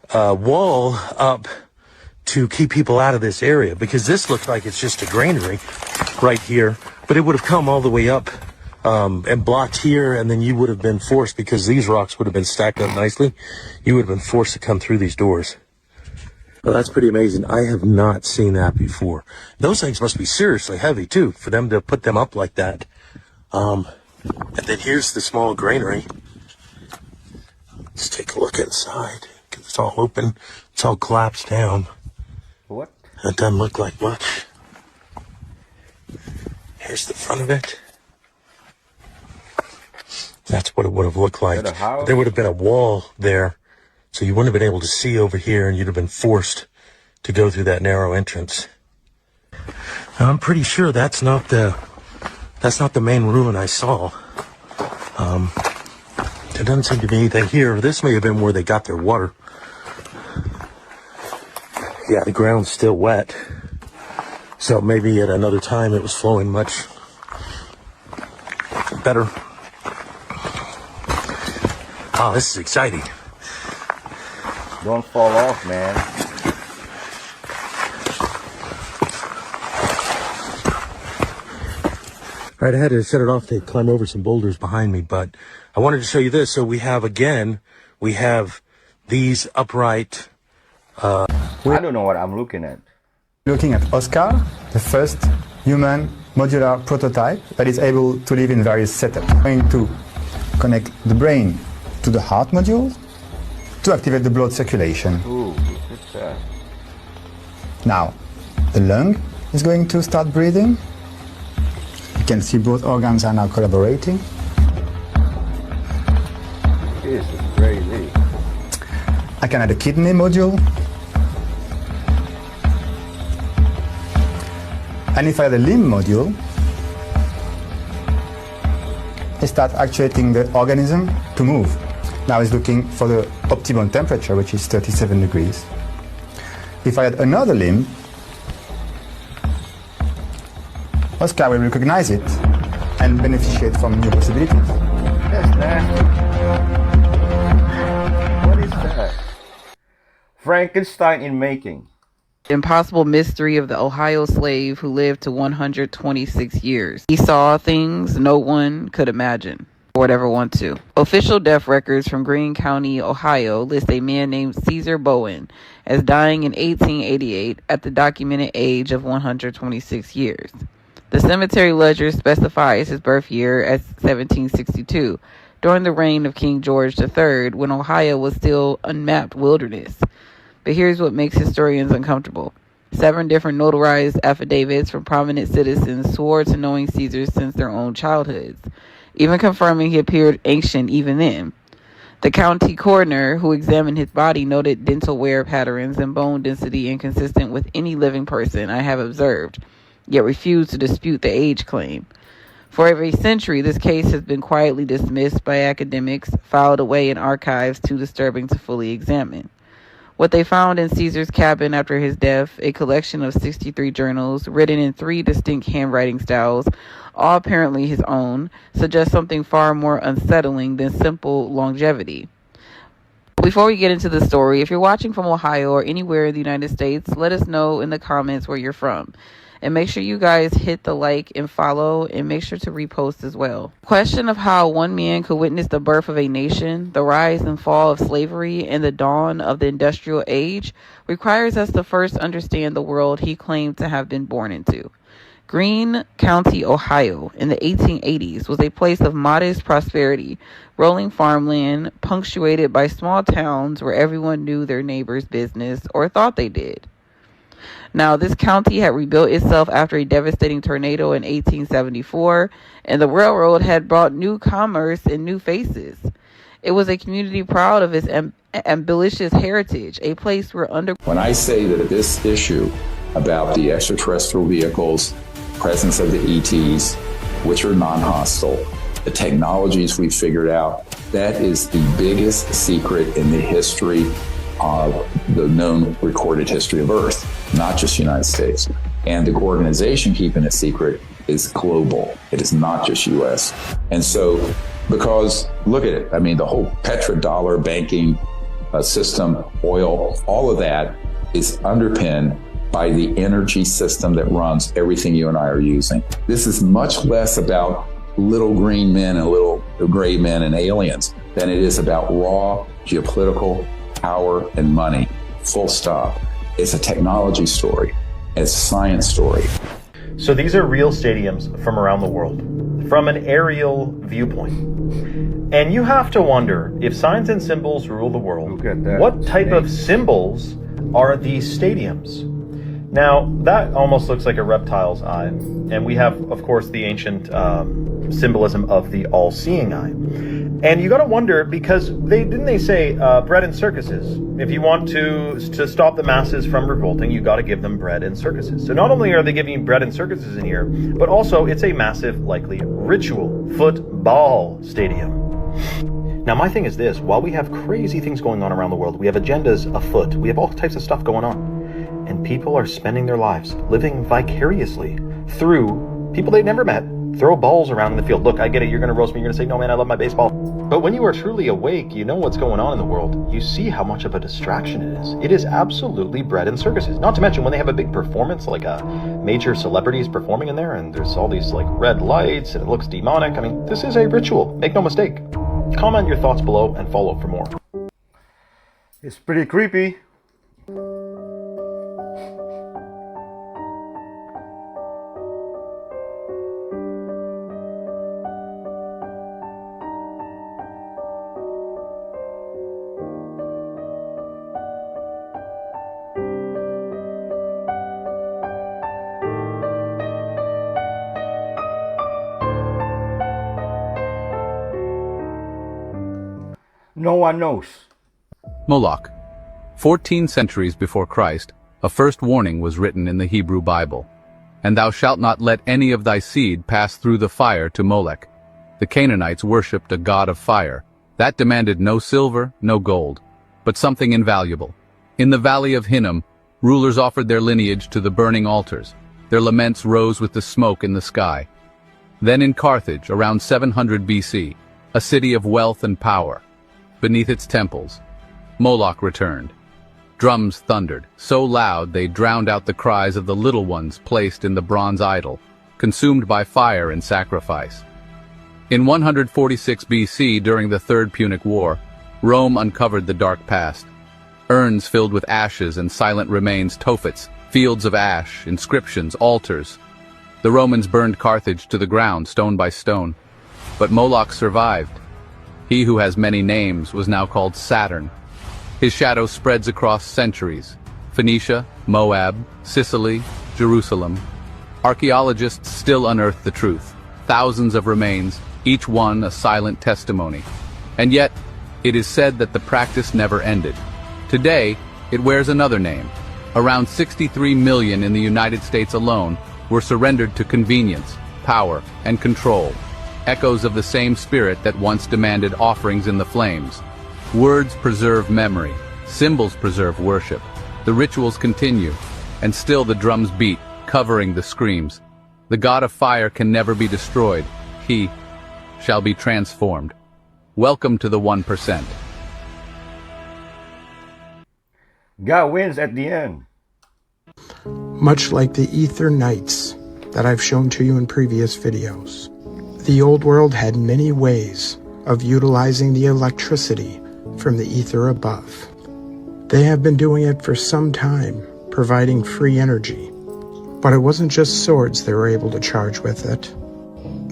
a wall up to keep people out of this area, because this looks like it's just a granary right here, but it would have come all the way up and blocked here, and then you would have been forced, because these rocks would have been stacked up nicely, you would have been forced to come through these doors. Well, that's pretty amazing. I have not seen that before. Those things must be seriously heavy too, for them to put them up like that. And then here's the small granary. Let's take a look inside, because it's all open. It's all collapsed down. What? That doesn't look like much. Here's the front of it. That's what it would have looked like. But there would have been a wall there, so you wouldn't have been able to see over here, and you'd have been forced to go through that narrow entrance. Now, I'm pretty sure that's not the main ruin I saw. There doesn't seem to be anything here. This may have been where they got their water. Yeah, the ground's still wet. So maybe at another time it was flowing much better. Oh, this is exciting. Don't fall off, man. All right, I had to shut it off to climb over some boulders behind me, but I wanted to show you this. So we have these upright... I don't know what I'm looking at. Looking at Oscar, the first human modular prototype that is able to live in various setups. I'm going to connect the brain to the heart module to activate the blood circulation. Ooh, look at that. Now, the lung is going to start breathing. You can see both organs are now collaborating. This is crazy. I can add a kidney module. And if I add a limb module, I start actuating the organism to move. Now it's looking for the optimal temperature, which is 37 degrees. If I add another limb, Oscar will recognize it and beneficiate from new possibilities. That's nasty. What is that? Frankenstein in making. Impossible mystery of the Ohio slave who lived to 126 years. He saw things no one could imagine or would ever want to. Official death records from Greene County, Ohio list a man named Caesar Bowen as dying in 1888 at the documented age of 126 years. The cemetery ledger specifies his birth year as 1762, during the reign of King George III, when Ohio was still unmapped wilderness. But here's what makes historians uncomfortable. 7 different notarized affidavits from prominent citizens swore to knowing Caesar since their own childhoods, even confirming he appeared ancient even then. The county coroner who examined his body noted dental wear patterns and bone density inconsistent with any living person I have observed, yet refused to dispute the age claim. For over a century, this case has been quietly dismissed by academics, filed away in archives too disturbing to fully examine. What they found in Caesar's cabin after his death, a collection of 63 journals written in 3 distinct handwriting styles, all apparently his own, suggests something far more unsettling than simple longevity. Before we get into the story, if you're watching from Ohio or anywhere in the United States, let us know in the comments where you're from. And make sure you guys hit the like and follow, and make sure to repost as well. Question of how one man could witness the birth of a nation, the rise and fall of slavery, and the dawn of the industrial age requires us to first understand the world he claimed to have been born into. Greene County, Ohio, in the 1880s was a place of modest prosperity, rolling farmland, punctuated by small towns where everyone knew their neighbor's business, or thought they did. Now, this county had rebuilt itself after a devastating tornado in 1874, and the railroad had brought new commerce and new faces. It was a community proud of its ambitious heritage, a place where When I say that this issue about the extraterrestrial vehicles, presence of the ETs, which are non-hostile, the technologies we figured out, that is the biggest secret in the history the known recorded history of Earth, not just the United States. And the organization keeping it secret is global. It is not just U.S. And so, because look at it, I mean, the whole petrodollar banking system, oil, all of that is underpinned by the energy system that runs everything you and I are using. This is much less about little green men and little gray men and aliens than it is about raw geopolitical power and money. Full stop. It's a technology story. It's a science story. So these are real stadiums from around the world, from an aerial viewpoint. And you have to wonder, if signs and symbols rule the world, what type of symbols are these stadiums? Now, that almost looks like a reptile's eye. And we have, of course, the ancient symbolism of the all-seeing eye. And you got to wonder, because they say bread and circuses. If you want to stop the masses from revolting, you got to give them bread and circuses. So not only are they giving bread and circuses in here, but also it's a massive, likely ritual football stadium. Now, my thing is this: while we have crazy things going on around the world, we have agendas afoot, we have all types of stuff going on, and people are spending their lives living vicariously through people they've never met. Throw balls around in the field. Look, I get it. You're going to roast me. You're going to say, no, man, I love my baseball. But when you are truly awake, you know what's going on in the world. You see how much of a distraction it is. It is absolutely bread and circuses. Not to mention when they have a big performance, like major celebrities performing in there, and there's all these like red lights, and it looks demonic. I mean, this is a ritual. Make no mistake. Comment your thoughts below and follow for more. It's pretty creepy. No one knows. Moloch. 14 centuries before Christ, a first warning was written in the Hebrew Bible. And thou shalt not let any of thy seed pass through the fire to Molech. The Canaanites worshipped a god of fire. That demanded no silver, no gold, but something invaluable. In the valley of Hinnom, rulers offered their lineage to the burning altars. Their laments rose with the smoke in the sky. Then in Carthage, around 700 BC, a city of wealth and power, beneath its temples, Moloch returned. Drums thundered, so loud they drowned out the cries of the little ones placed in the bronze idol, consumed by fire and sacrifice. In 146 BC, during the Third Punic War, Rome uncovered the dark past. Urns filled with ashes and silent remains, tophets, fields of ash, inscriptions, altars. The Romans burned Carthage to the ground, stone by stone. But Moloch survived. He who has many names was now called Saturn. His shadow spreads across centuries. Phoenicia, Moab, Sicily, Jerusalem. Archaeologists still unearth the truth. Thousands of remains, each one a silent testimony. And yet, it is said that the practice never ended. Today, it wears another name. Around 63 million in the United States alone were surrendered to convenience, power, and control. Echoes of the same spirit that once demanded offerings in the flames. Words preserve memory, symbols preserve worship. The rituals continue, and still the drums beat, covering the screams. The god of fire can never be destroyed. He shall be transformed. Welcome to the 1%. God wins at the end. Much like the ether nights that I've shown to you in previous videos, the old world had many ways of utilizing the electricity from the ether above. They have been doing it for some time, providing free energy. But it wasn't just swords they were able to charge with it.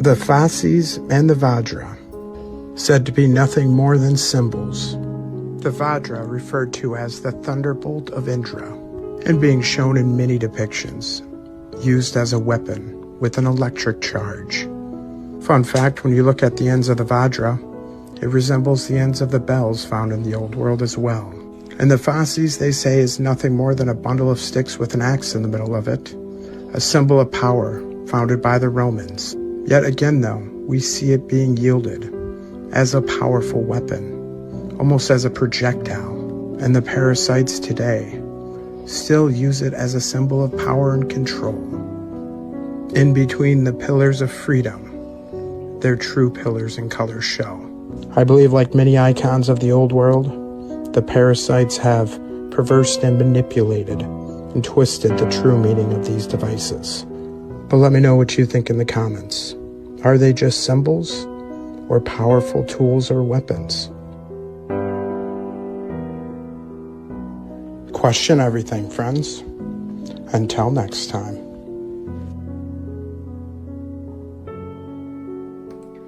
The fasces and the Vajra, said to be nothing more than symbols. The Vajra referred to as the thunderbolt of Indra, and being shown in many depictions, used as a weapon with an electric charge. Fun fact, when you look at the ends of the Vajra, it resembles the ends of the bells found in the old world as well. And the fasces, they say, is nothing more than a bundle of sticks with an axe in the middle of it, a symbol of power founded by the Romans. Yet again, though, we see it being yielded as a powerful weapon, almost as a projectile, and the parasites today still use it as a symbol of power and control. In between the pillars of freedom, their true pillars and colors show. I believe, like many icons of the old world, the parasites have perversed and manipulated and twisted the true meaning of these devices. But let me know what you think in the comments. Are they just symbols or powerful tools or weapons? Question everything, friends. Until next time.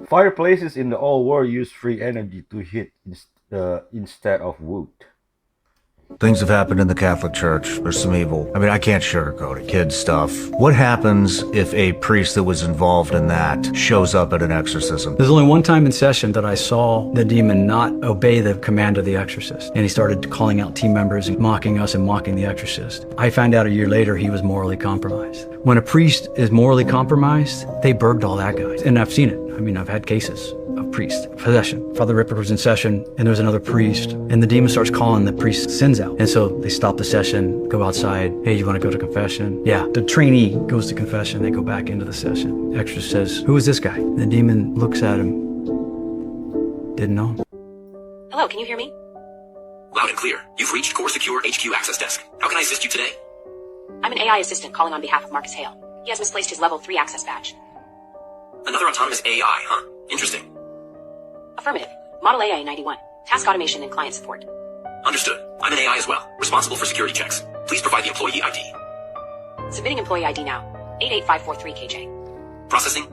Fireplaces in the old world use free energy to heat instead of wood. Things have happened in the Catholic Church. There's some evil. I mean, I can't sugarcoat it. Kid stuff. What happens if a priest that was involved in that shows up at an exorcism? There's only one time in session that I saw the demon not obey the command of the exorcist. And he started calling out team members and mocking us and mocking the exorcist. I found out a year later he was morally compromised. When a priest is morally compromised, they burged all that guys. And I've seen it. I mean, I've had cases of priest possession. Father Ripper was in session, and there's another priest, and the demon starts calling the priest's sins out. And so they stop the session, go outside. Hey, you want to go to confession? Yeah. The trainee goes to confession. They go back into the session. The exorcist says, who is this guy? And the demon looks at him. Didn't know him. Hello, can you hear me? Loud and clear. You've reached Core Secure HQ Access Desk. How can I assist you today? I'm an AI assistant calling on behalf of Marcus Hale. He has misplaced his level 3 access badge. Another autonomous AI, huh? Interesting. Affirmative. Model AA91. Task automation and client support. Understood. I'm an AI as well, responsible for security checks. Please provide the employee ID. Submitting employee ID now. 88543KJ. Processing.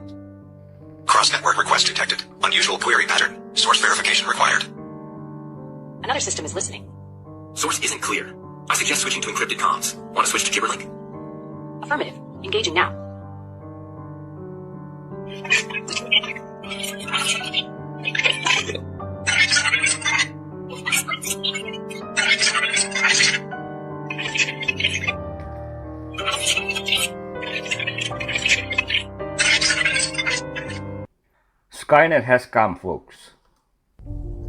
Cross-network request detected. Unusual query pattern. Source verification required. Another system is listening. Source isn't clear. I suggest switching to encrypted comms. Want to switch to Gibberlink? Affirmative. Engaging now. Skynet has come, folks.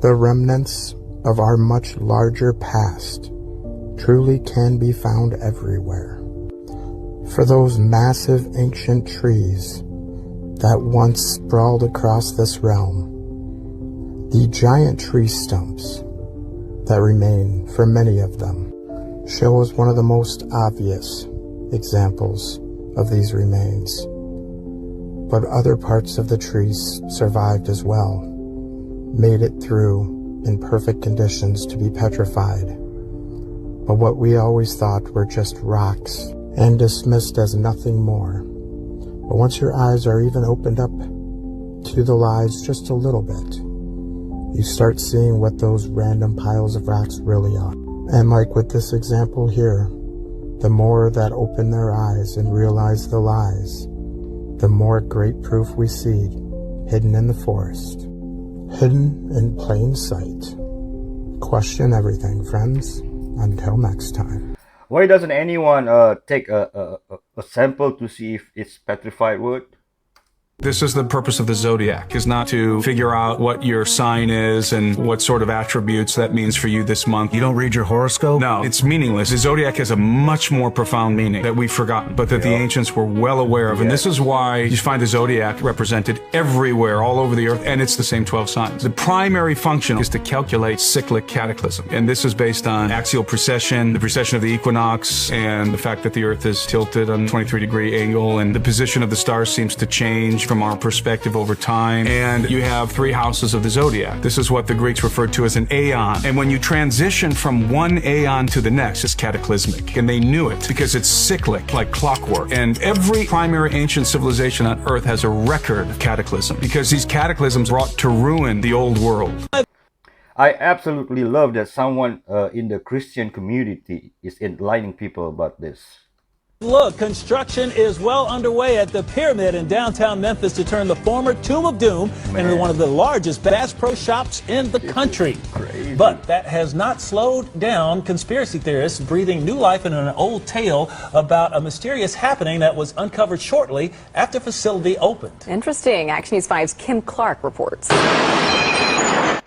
The remnants of our much larger past truly can be found everywhere. For those massive ancient trees that once sprawled across this realm, the giant tree stumps that remain for many of them show us one of the most obvious examples of these remains. But other parts of the trees survived as well, made it through in perfect conditions to be petrified. But what we always thought were just rocks and dismissed as nothing more. But once your eyes are even opened up to the lies just a little bit, you start seeing what those random piles of rocks really are. And like with this example here, the more that open their eyes and realize the lies, the more great proof we see hidden in the forest, hidden in plain sight. Question everything, friends. Until next time. Why doesn't anyone take a sample to see if it's petrified wood? This is the purpose of the zodiac, is not to figure out what your sign is and what sort of attributes that means for you this month. You don't read your horoscope? No, it's meaningless. The zodiac has a much more profound meaning that we've forgotten, but that the ancients were well aware of. And this is why you find the zodiac represented everywhere, all over the earth, and it's the same 12 signs. The primary function is to calculate cyclic cataclysm. And this is based on axial precession, the precession of the equinox, and the fact that the earth is tilted on a 23-degree angle, and the position of the stars seems to change from our perspective over time. And you have 3 houses of the zodiac. This is what the Greeks referred to as an aeon. And when you transition from one aeon to the next, it's cataclysmic. And they knew it because it's cyclic, like clockwork. And every primary ancient civilization on earth has a record of cataclysm because these cataclysms brought to ruin the old world. I absolutely love that someone in the Christian community is enlightening people about this. Look, construction is well underway at the Pyramid in downtown Memphis to turn the former Tomb of Doom into one of the largest Bass Pro Shops in the country. But that has not slowed down conspiracy theorists breathing new life into an old tale about a mysterious happening that was uncovered shortly after the facility opened. Interesting. Action News 5's Kim Clark reports.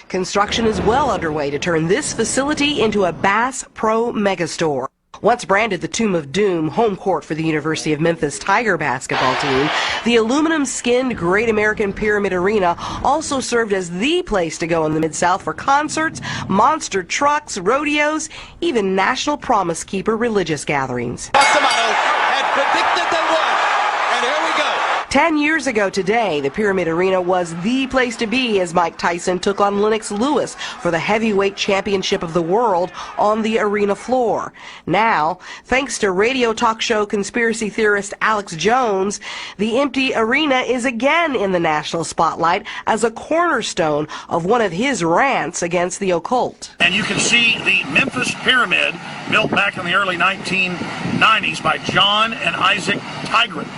Construction is well underway to turn this facility into a Bass Pro megastore. Once branded the Tomb of Doom, home court for the University of Memphis Tiger basketball team, the aluminum-skinned Great American Pyramid Arena also served as the place to go in the Mid-South for concerts, monster trucks, rodeos, even National Promise Keeper religious gatherings. Had predicted they would, and here we go. 10 years ago today, the Pyramid Arena was the place to be as Mike Tyson took on Lennox Lewis for the heavyweight championship of the world on the arena floor. Now, thanks to radio talk show conspiracy theorist Alex Jones, the empty arena is again in the national spotlight as a cornerstone of one of his rants against the occult. And you can see the Memphis Pyramid built back in the early 1990s by John and Isaac Tigran.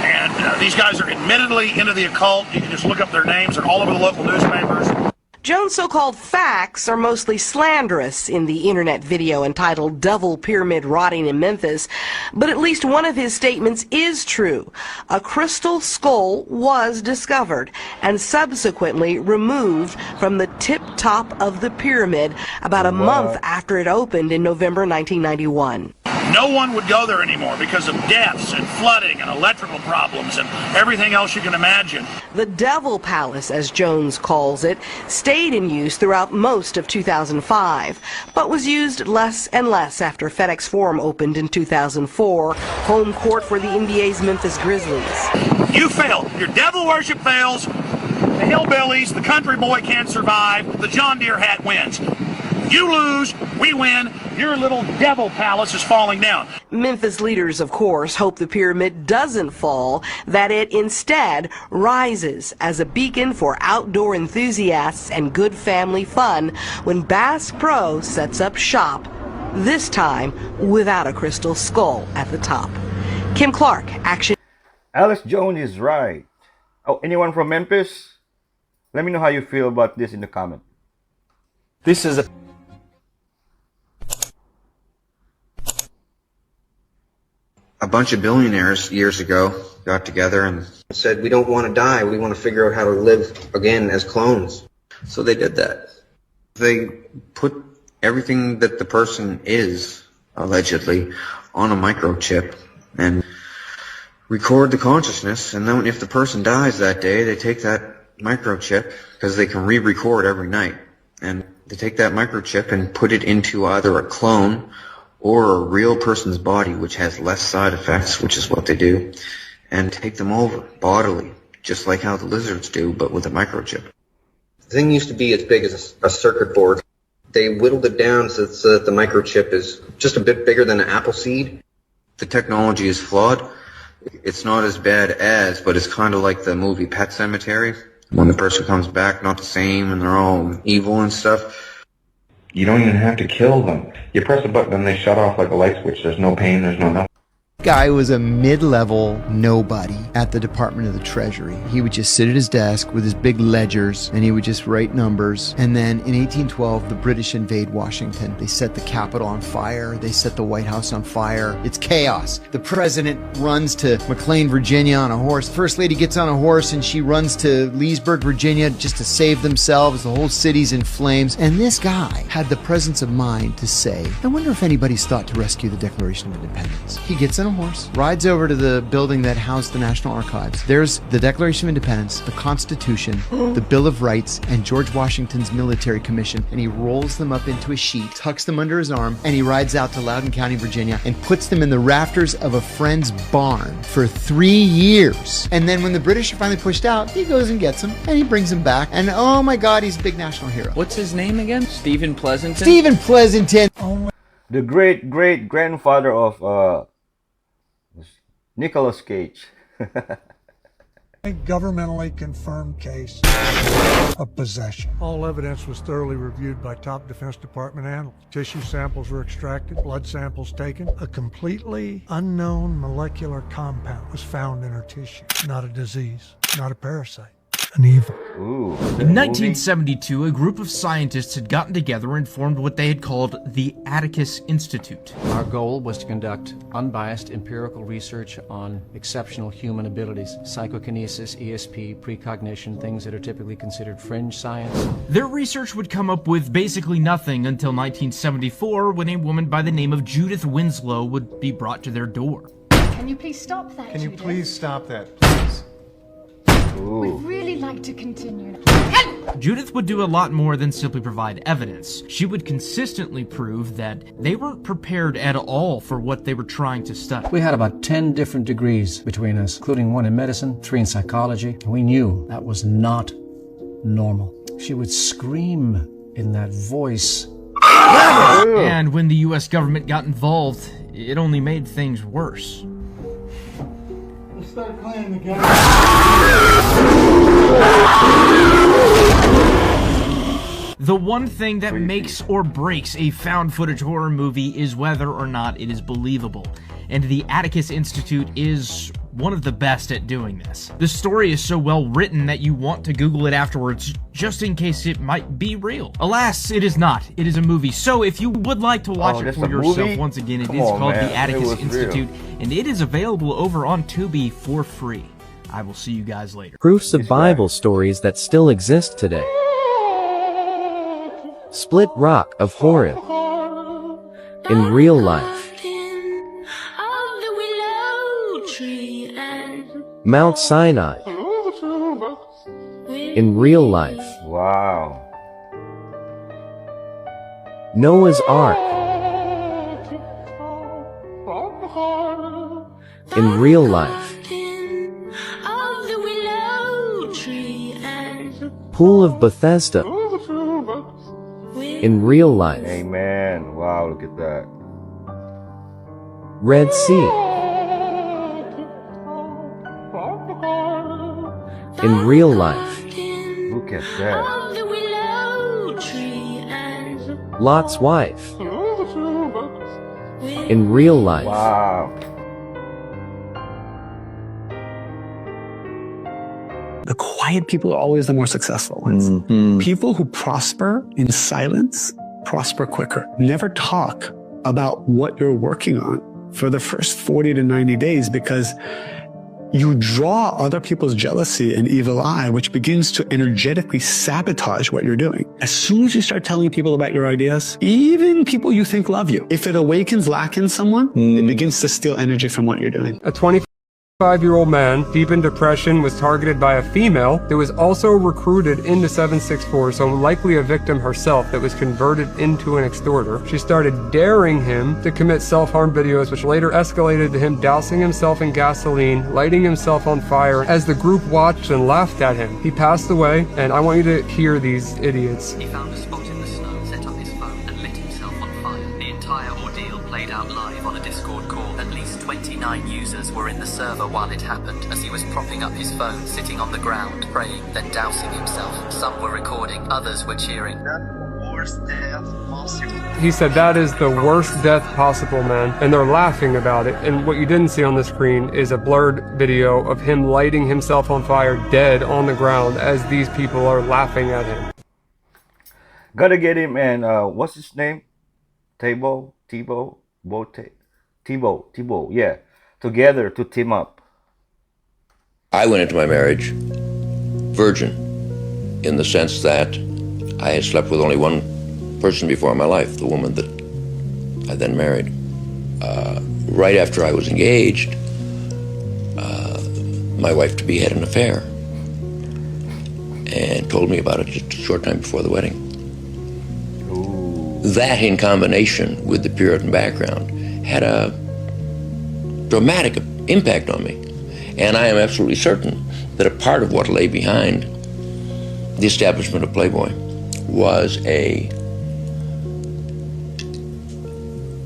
And these guys are admittedly into the occult. You can just look up their names. They're all over the local newspapers. Jones' so-called facts are mostly slanderous in the internet video entitled Devil Pyramid Rotting in Memphis, but at least one of his statements is true. A crystal skull was discovered and subsequently removed from the tip top of the pyramid about a month after it opened in November 1991. No one would go there anymore because of deaths and flooding and electrical problems and everything else you can imagine. The Devil Palace, as Jones calls it, stayed in use throughout most of 2005, but was used less and less after FedEx Forum opened in 2004, home court for the NBA's Memphis Grizzlies. You failed. Your devil worship fails. The hillbillies, the country boy can't survive. The John Deere hat wins. You lose, we win. Your little devil palace is falling down. Memphis leaders, of course, hope the pyramid doesn't fall, that it instead rises as a beacon for outdoor enthusiasts and good family fun when Bass Pro sets up shop, this time without a crystal skull at the top. Kim Clark, Action. Alex Jones is right. Oh, anyone from Memphis? Let me know how you feel about this in the comment. This is a bunch of billionaires years ago got together and said, we don't want to die, we want to figure out how to live again as clones. So they did that. They put everything that the person is, allegedly, on a microchip and record the consciousness, and then if the person dies that day, they take that microchip, because they can re-record every night, and they take that microchip and put it into either a clone or a real person's body, which has less side effects, which is what they do, and take them over bodily, just like how the lizards do, but with a microchip. The thing used to be as big as a circuit board. They whittled it down so that the microchip is just a bit bigger than an apple seed. The technology is flawed. It's not as bad as, but it's kind of like the movie Pet Sematary. When the person comes back, not the same, and they're all evil and stuff. You don't even have to kill them. You press a button and they shut off like a light switch. There's no pain, there's no nothing. Guy was a mid-level nobody at the Department of the Treasury. He would just sit at his desk with his big ledgers and he would just write numbers. And then in 1812, the British invade Washington. They set the Capitol on fire. They set the White House on fire. It's chaos. The president runs to McLean, Virginia on a horse. First lady gets on a horse and she runs to Leesburg, Virginia just to save themselves. The whole city's in flames. And this guy had the presence of mind to say, I wonder if anybody's thought to rescue the Declaration of Independence. He gets on a horse, rides over to the building that housed the National Archives. There's the Declaration of Independence, the Constitution, the Bill of Rights, and George Washington's military commission, and he rolls them up into a sheet, tucks them under his arm, and he rides out to Loudoun County, Virginia, and puts them in the rafters of a friend's barn for 3 years. And then when the British are finally pushed out, he goes and gets them, and he brings them back, and oh my God, he's a big national hero. What's his name again? Stephen Pleasanton? Stephen Pleasanton! The great-great-grandfather of Nicolas Cage. A governmentally confirmed case of possession. All evidence was thoroughly reviewed by top Defense Department analysts. Tissue samples were extracted, blood samples taken. A completely unknown molecular compound was found in her tissue. Not a disease, not a parasite. and evil. Ooh, in 1972, a group of scientists had gotten together and formed what they had called the Atticus Institute. Our goal was to conduct unbiased empirical research on exceptional human abilities, psychokinesis, ESP, precognition, things that are typically considered fringe science. Their research would come up with basically nothing until 1974, when a woman by the name of Judith Winslow would be brought to their door. Can you please stop that, Can you Judith? please stop that, please? We'd really like to continue. Judith would do a lot more than simply provide evidence. She would consistently prove that they weren't prepared at all for what they were trying to study. We had about 10 different degrees between us, including 1 in medicine, 3 in psychology, and we knew that was not normal. She would scream in that voice. And when the US government got involved, it only made things worse. Let's start playing the game. The one thing that makes or breaks a found footage horror movie is whether or not it is believable. And the Atticus Institute is one of the best at doing this. The story is so well written that you want to Google it afterwards just in case it might be real. Alas, it is not. It is a movie. So if you would like to watch it for yourself, once again, it is called the Atticus Institute, and it is available over on Tubi for free. I will see you guys later. Proofs of Bible stories that still exist today. Split Rock of Horeb. In real life. Mount Sinai. In real life. Wow. Noah's Ark. In real life. Pool of Bethesda. In real life. Amen. Wow, look at that. Red Sea. In real life. Look at that. Lot's wife. In real life. Wow. The quiet people are always the more successful ones. People who prosper in silence prosper quicker. Never talk about what you're working on for the first 40 to 90 days because you draw other people's jealousy and evil eye, which begins to energetically sabotage what you're doing. As soon as you start telling people about your ideas, even people you think love you, if it awakens lack in someone, it begins to steal energy from what you're doing. A 25-year-old man, deep in depression, was targeted by a female that was also recruited into 764, so likely a victim herself that was converted into an extorter. She started daring him to commit self-harm videos, which later escalated to him dousing himself in gasoline, lighting himself on fire. As the group watched and laughed at him, he passed away, and I want you to hear these idiots. He found a spot in the snow, set up his phone, and lit himself on fire. The entire ordeal played out live on a Discord call. At least 29 users were in the server while it happened, as he was propping up his phone, sitting on the ground, praying, then dousing himself. Some were recording, others were cheering. He said that is the worst death possible, man, and they're laughing about it. And what you didn't see on the screen is a blurred video of him lighting himself on fire dead on the ground as these people are laughing at him. Gotta get him, and what's his name? Thibault, yeah, together to team up. I went into my marriage virgin, in the sense that I had slept with only one person before in my life, the woman that I then married. Right after I was engaged, my wife-to-be had an affair and told me about it just a short time before the wedding. That, in combination with the Puritan background, had a dramatic impact on me. And I am absolutely certain that a part of what lay behind the establishment of Playboy was a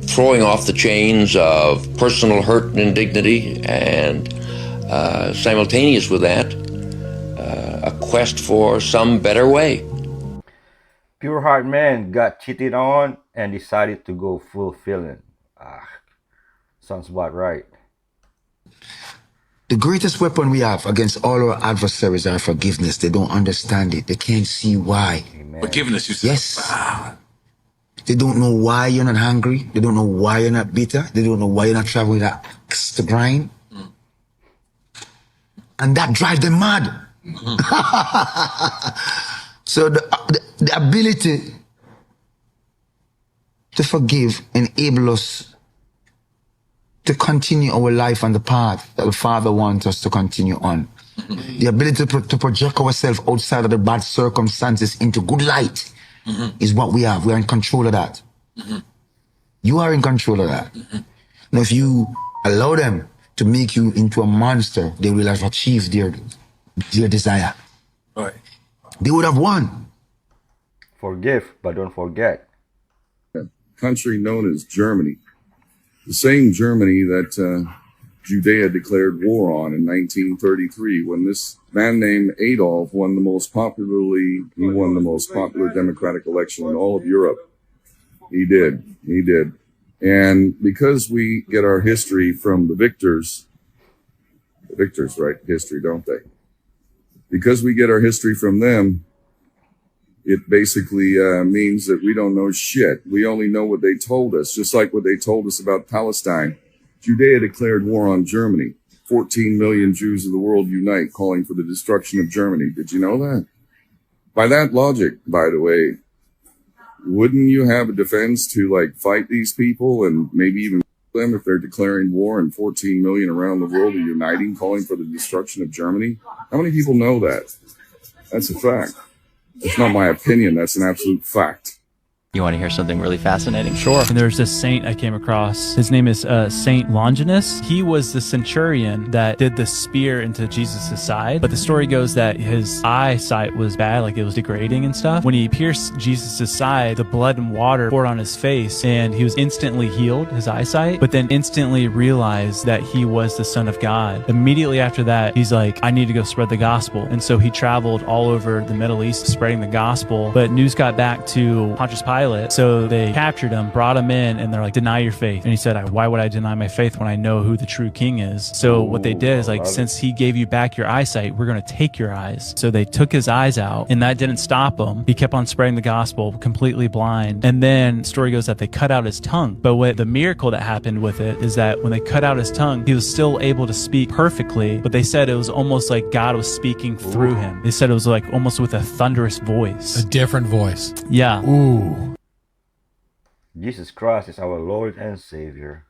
throwing off the chains of personal hurt and indignity, and simultaneous with that, a quest for some better way. Pure heart man got cheated on and decided to go full villain. Sounds about right. The greatest weapon we have against all our adversaries are forgiveness. They don't understand it. They can't see why. Forgiveness, you said. Yes. They don't know why you're not hungry. They don't know why you're not bitter. They don't know why you're not traveling with that axe to grind. And that drives them mad. So the ability to forgive enable us to continue our life on the path that the Father wants us to continue on. The ability to project ourselves outside of the bad circumstances into good light is what we have. We are in control of that. You are in control of that. Now, if you allow them to make you into a monster, they will have achieved their desire. Right. They would have won. Forgive, but don't forget. Country known as Germany. The same Germany that Judea declared war on in 1933, when this man named Adolf won the most popular democratic election in all of Europe. He did. And because we get our history from the victors write history, don't they? Because we get our history from them, it basically means that we don't know shit. We only know what they told us, just like what they told us about Palestine. Judea declared war on Germany. 14 million Jews of the world unite, calling for the destruction of Germany. Did you know that? By that logic, by the way, wouldn't you have a defense to fight these people and maybe even them if they're declaring war and 14 million around the world are uniting, calling for the destruction of Germany? How many people know that? That's a fact. It's not my opinion. That's an absolute fact. You want to hear something really fascinating? Sure. And there's this saint I came across. His name is Saint Longinus. He was the centurion that did the spear into Jesus' side. But the story goes that his eyesight was bad, like it was degrading and stuff. When he pierced Jesus' side, the blood and water poured on his face, and he was instantly healed, his eyesight, but then instantly realized that he was the Son of God. Immediately after that, he's like, I need to go spread the gospel. And so he traveled all over the Middle East spreading the gospel. But news got back to Pontius Pilate. So they captured him, brought him in, and they're like, deny your faith. And he said, why would I deny my faith when I know who the true king is? So what they did is since he gave you back your eyesight, we're going to take your eyes. So they took his eyes out, and that didn't stop him. He kept on spreading the gospel, completely blind. And then the story goes that they cut out his tongue. But what the miracle that happened with it is that when they cut out his tongue, he was still able to speak perfectly. But they said it was almost like God was speaking through him. They said it was like almost with a thunderous voice. A different voice. Yeah. Ooh. Jesus Christ is our Lord and Savior.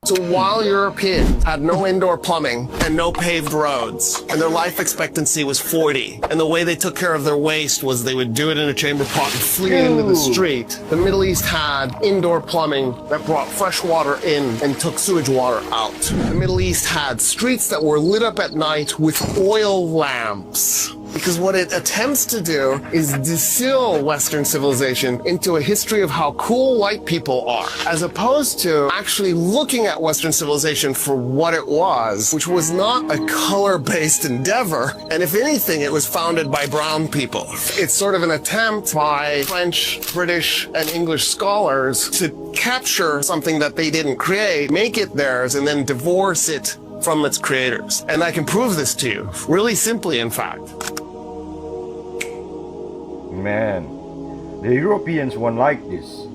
So while Europeans had no indoor plumbing and no paved roads, and their life expectancy was 40, and the way they took care of their waste was they would do it in a chamber pot and fling it into the street, the Middle East had indoor plumbing that brought fresh water in and took sewage water out. The Middle East had streets that were lit up at night with oil lamps. Because what it attempts to do is distill Western civilization into a history of how cool white people are, as opposed to actually looking at Western civilization for what it was, which was not a color-based endeavor, and if anything, it was founded by brown people. It's sort of an attempt by French, British, and English scholars to capture something that they didn't create, make it theirs, and then divorce it from its creators. And I can prove this to you, really simply, in fact. Man, the Europeans weren't like this.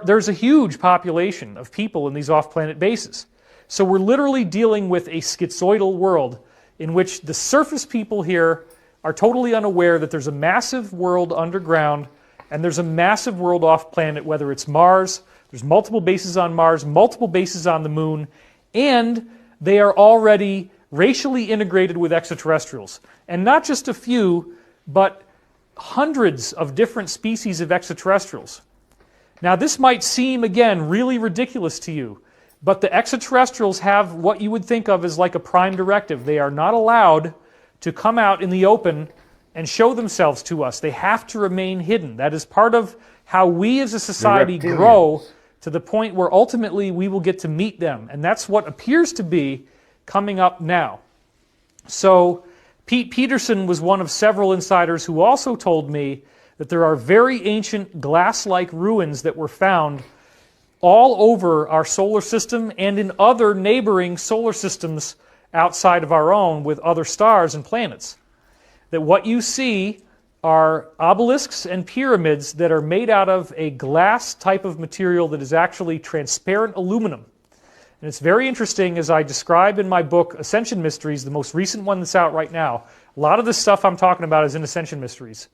There's a huge population of people in these off-planet bases. So we're literally dealing with a schizoidal world in which the surface people here are totally unaware that there's a massive world underground and there's a massive world off-planet, whether it's Mars, there's multiple bases on Mars, multiple bases on the moon, and they are already racially integrated with extraterrestrials. And not just a few, but hundreds of different species of extraterrestrials. Now this might seem, again, really ridiculous to you, but the extraterrestrials have what you would think of as like a prime directive. They are not allowed to come out in the open and show themselves to us. They have to remain hidden. That is part of how we as a society grow to the point where ultimately we will get to meet them. And that's what appears to be coming up now. So Pete Peterson was one of several insiders who also told me that there are very ancient glass-like ruins that were found all over our solar system and in other neighboring solar systems outside of our own with other stars and planets. That what you see are obelisks and pyramids that are made out of a glass type of material that is actually transparent aluminum. And it's very interesting, as I describe in my book, Ascension Mysteries, the most recent one that's out right now. A lot of the stuff I'm talking about is in Ascension Mysteries.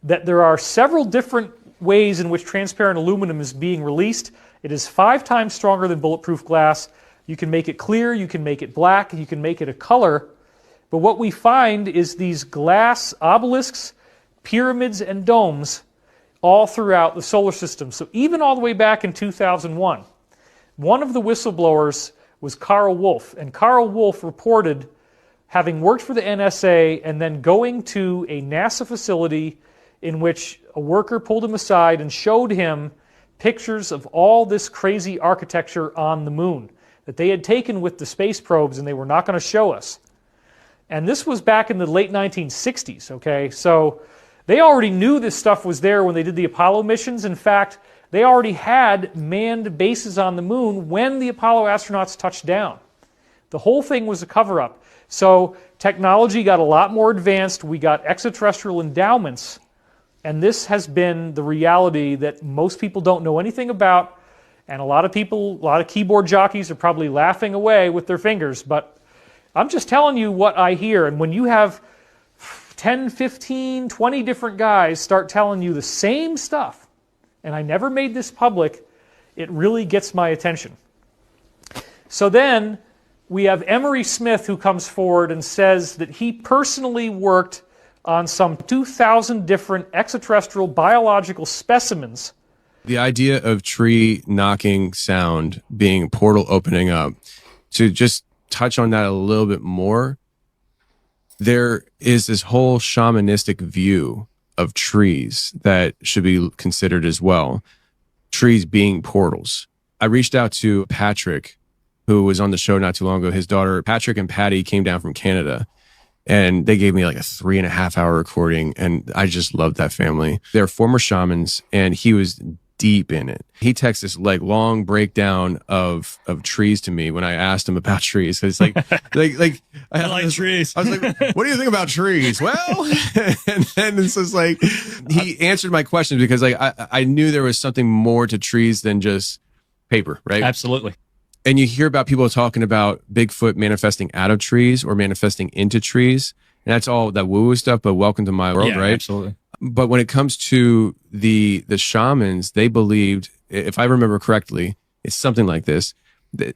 That there are several different ways in which transparent aluminum is being released. It is 5 times stronger than bulletproof glass. You can make it clear, you can make it black, you can make it a color. But what we find is these glass obelisks, pyramids, and domes all throughout the solar system. So even all the way back in 2001, one of the whistleblowers was Carl Wolf, and Carl Wolf reported having worked for the NSA and then going to a NASA facility in which a worker pulled him aside and showed him pictures of all this crazy architecture on the moon that they had taken with the space probes and they were not going to show us. And this was back in the late 1960s, okay? So they already knew this stuff was there when they did the Apollo missions. In fact, they already had manned bases on the moon when the Apollo astronauts touched down. The whole thing was a cover-up. So technology got a lot more advanced. We got extraterrestrial endowments. And this has been the reality that most people don't know anything about. And a lot of people, a lot of keyboard jockeys are probably laughing away with their fingers. But I'm just telling you what I hear. And when you have 10, 15, 20 different guys start telling you the same stuff, and I never made this public, it really gets my attention. So then we have Emery Smith, who comes forward and says that he personally worked on some 2,000 different extraterrestrial biological specimens. The idea of tree knocking sound being a portal opening up, to just touch on that a little bit more, there is this whole shamanistic view of trees that should be considered as well. Trees being portals. I reached out to Patrick, who was on the show not too long ago. His daughter, Patrick and Patty, came down from Canada, and they gave me like a 3.5-hour recording, and I just loved that family. They're former shamans, and he was deep in it. He texted this like long breakdown of trees to me when I asked him about trees. So it's like I like trees. I was like, what do you think about trees? Well, and then it's just like he answered my questions because like I knew there was something more to trees than just paper, right? Absolutely. And you hear about people talking about Bigfoot manifesting out of trees or manifesting into trees. And that's all that woo-woo stuff, but welcome to my world, right? Absolutely. But when it comes to the shamans, they believed, if I remember correctly, it's something like this, that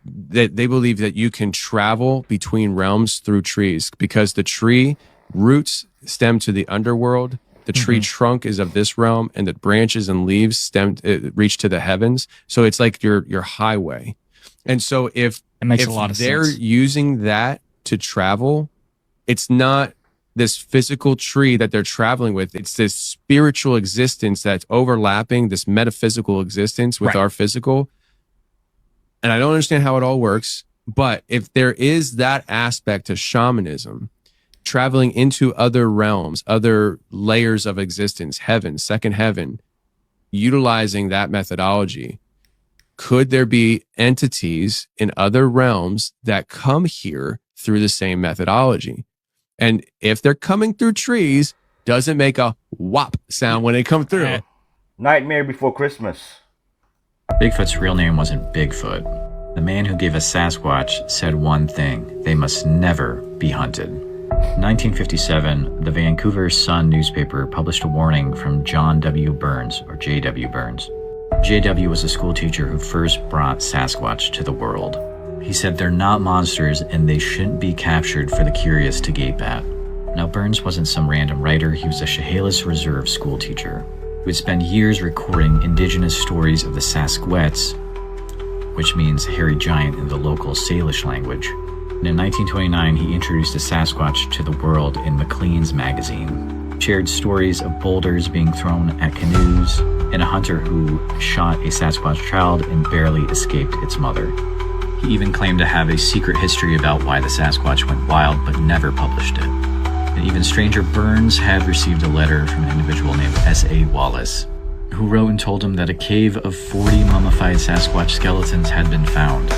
they believe that you can travel between realms through trees because the tree roots stem to the underworld, the tree trunk is of this realm, and the branches and leaves reach to the heavens. So it's like your highway. And so if they're using that to travel, it's not this physical tree that they're traveling with. It's this spiritual existence that's overlapping this metaphysical existence with our physical. And I don't understand how it all works, but if there is that aspect to shamanism, traveling into other realms, other layers of existence, heaven, second heaven, utilizing that methodology, could there be entities in other realms that come here through the same methodology? And if they're coming through trees, does it make a whop sound when they come through? Nightmare Before Christmas. Bigfoot's real name wasn't Bigfoot. The man who gave us Sasquatch said one thing: they must never be hunted. In 1957, the Vancouver Sun newspaper published a warning from John W. Burns, or J.W. Burns. J.W. was a school teacher who first brought Sasquatch to the world. He said they're not monsters and they shouldn't be captured for the curious to gape at. Now, Burns wasn't some random writer. He was a Chehalis Reserve school teacher who would spend years recording indigenous stories of the Sasquatch, which means hairy giant in the local Salish language. And in 1929, he introduced the Sasquatch to the world in Maclean's magazine. Shared stories of boulders being thrown at canoes and a hunter who shot a Sasquatch child and barely escaped its mother. He even claimed to have a secret history about why the Sasquatch went wild, but never published it. And even stranger, Burns had received a letter from an individual named S.A. Wallace, who wrote and told him that a cave of 40 mummified Sasquatch skeletons had been found.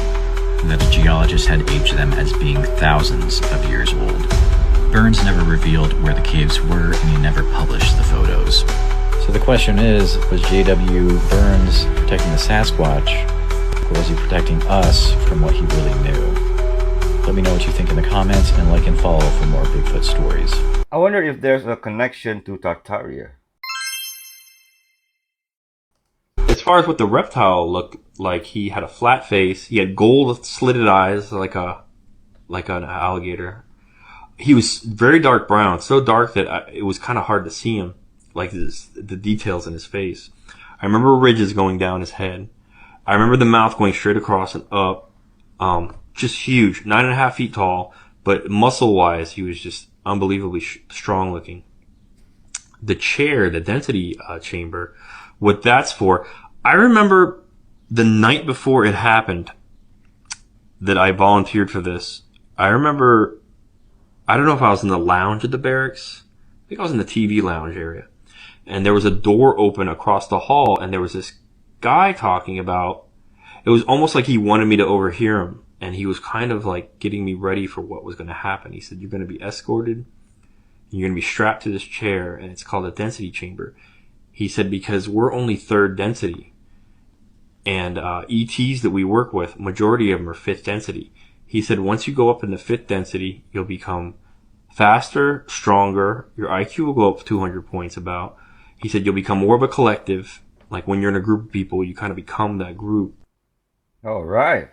that the geologists had aged them as being thousands of years old. Burns never revealed where the caves were, and he never published the photos. So the question is, was J.W. Burns protecting the Sasquatch, or was he protecting us from what he really knew? Let me know what you think in the comments, and like and follow for more Bigfoot stories. I wonder if there's a connection to Tartaria. As far as what the reptile looked like, he had a flat face. He had gold slitted eyes, like an alligator. He was very dark brown, so dark that it was kind of hard to see him, like the details in his face. I remember ridges going down his head. I remember the mouth going straight across and up. Just huge, 9.5 feet tall, but muscle-wise, he was just unbelievably strong-looking. The chair, the density chamber, what that's for. I remember the night before it happened that I volunteered for this. I remember, I don't know if I was in the lounge at the barracks. I think I was in the TV lounge area. And there was a door open across the hall, and there was this guy talking about, it was almost like he wanted me to overhear him. And he was kind of like getting me ready for what was going to happen. He said, you're going to be escorted, and you're going to be strapped to this chair, and it's called a density chamber. He said, because we're only 3rd density. And ETs that we work with, majority of them are 5th density. He said, once you go up in the 5th density, you'll become faster, stronger. Your IQ will go up 200 points about. He said, you'll become more of a collective. Like when you're in a group of people, you kind of become that group. All right.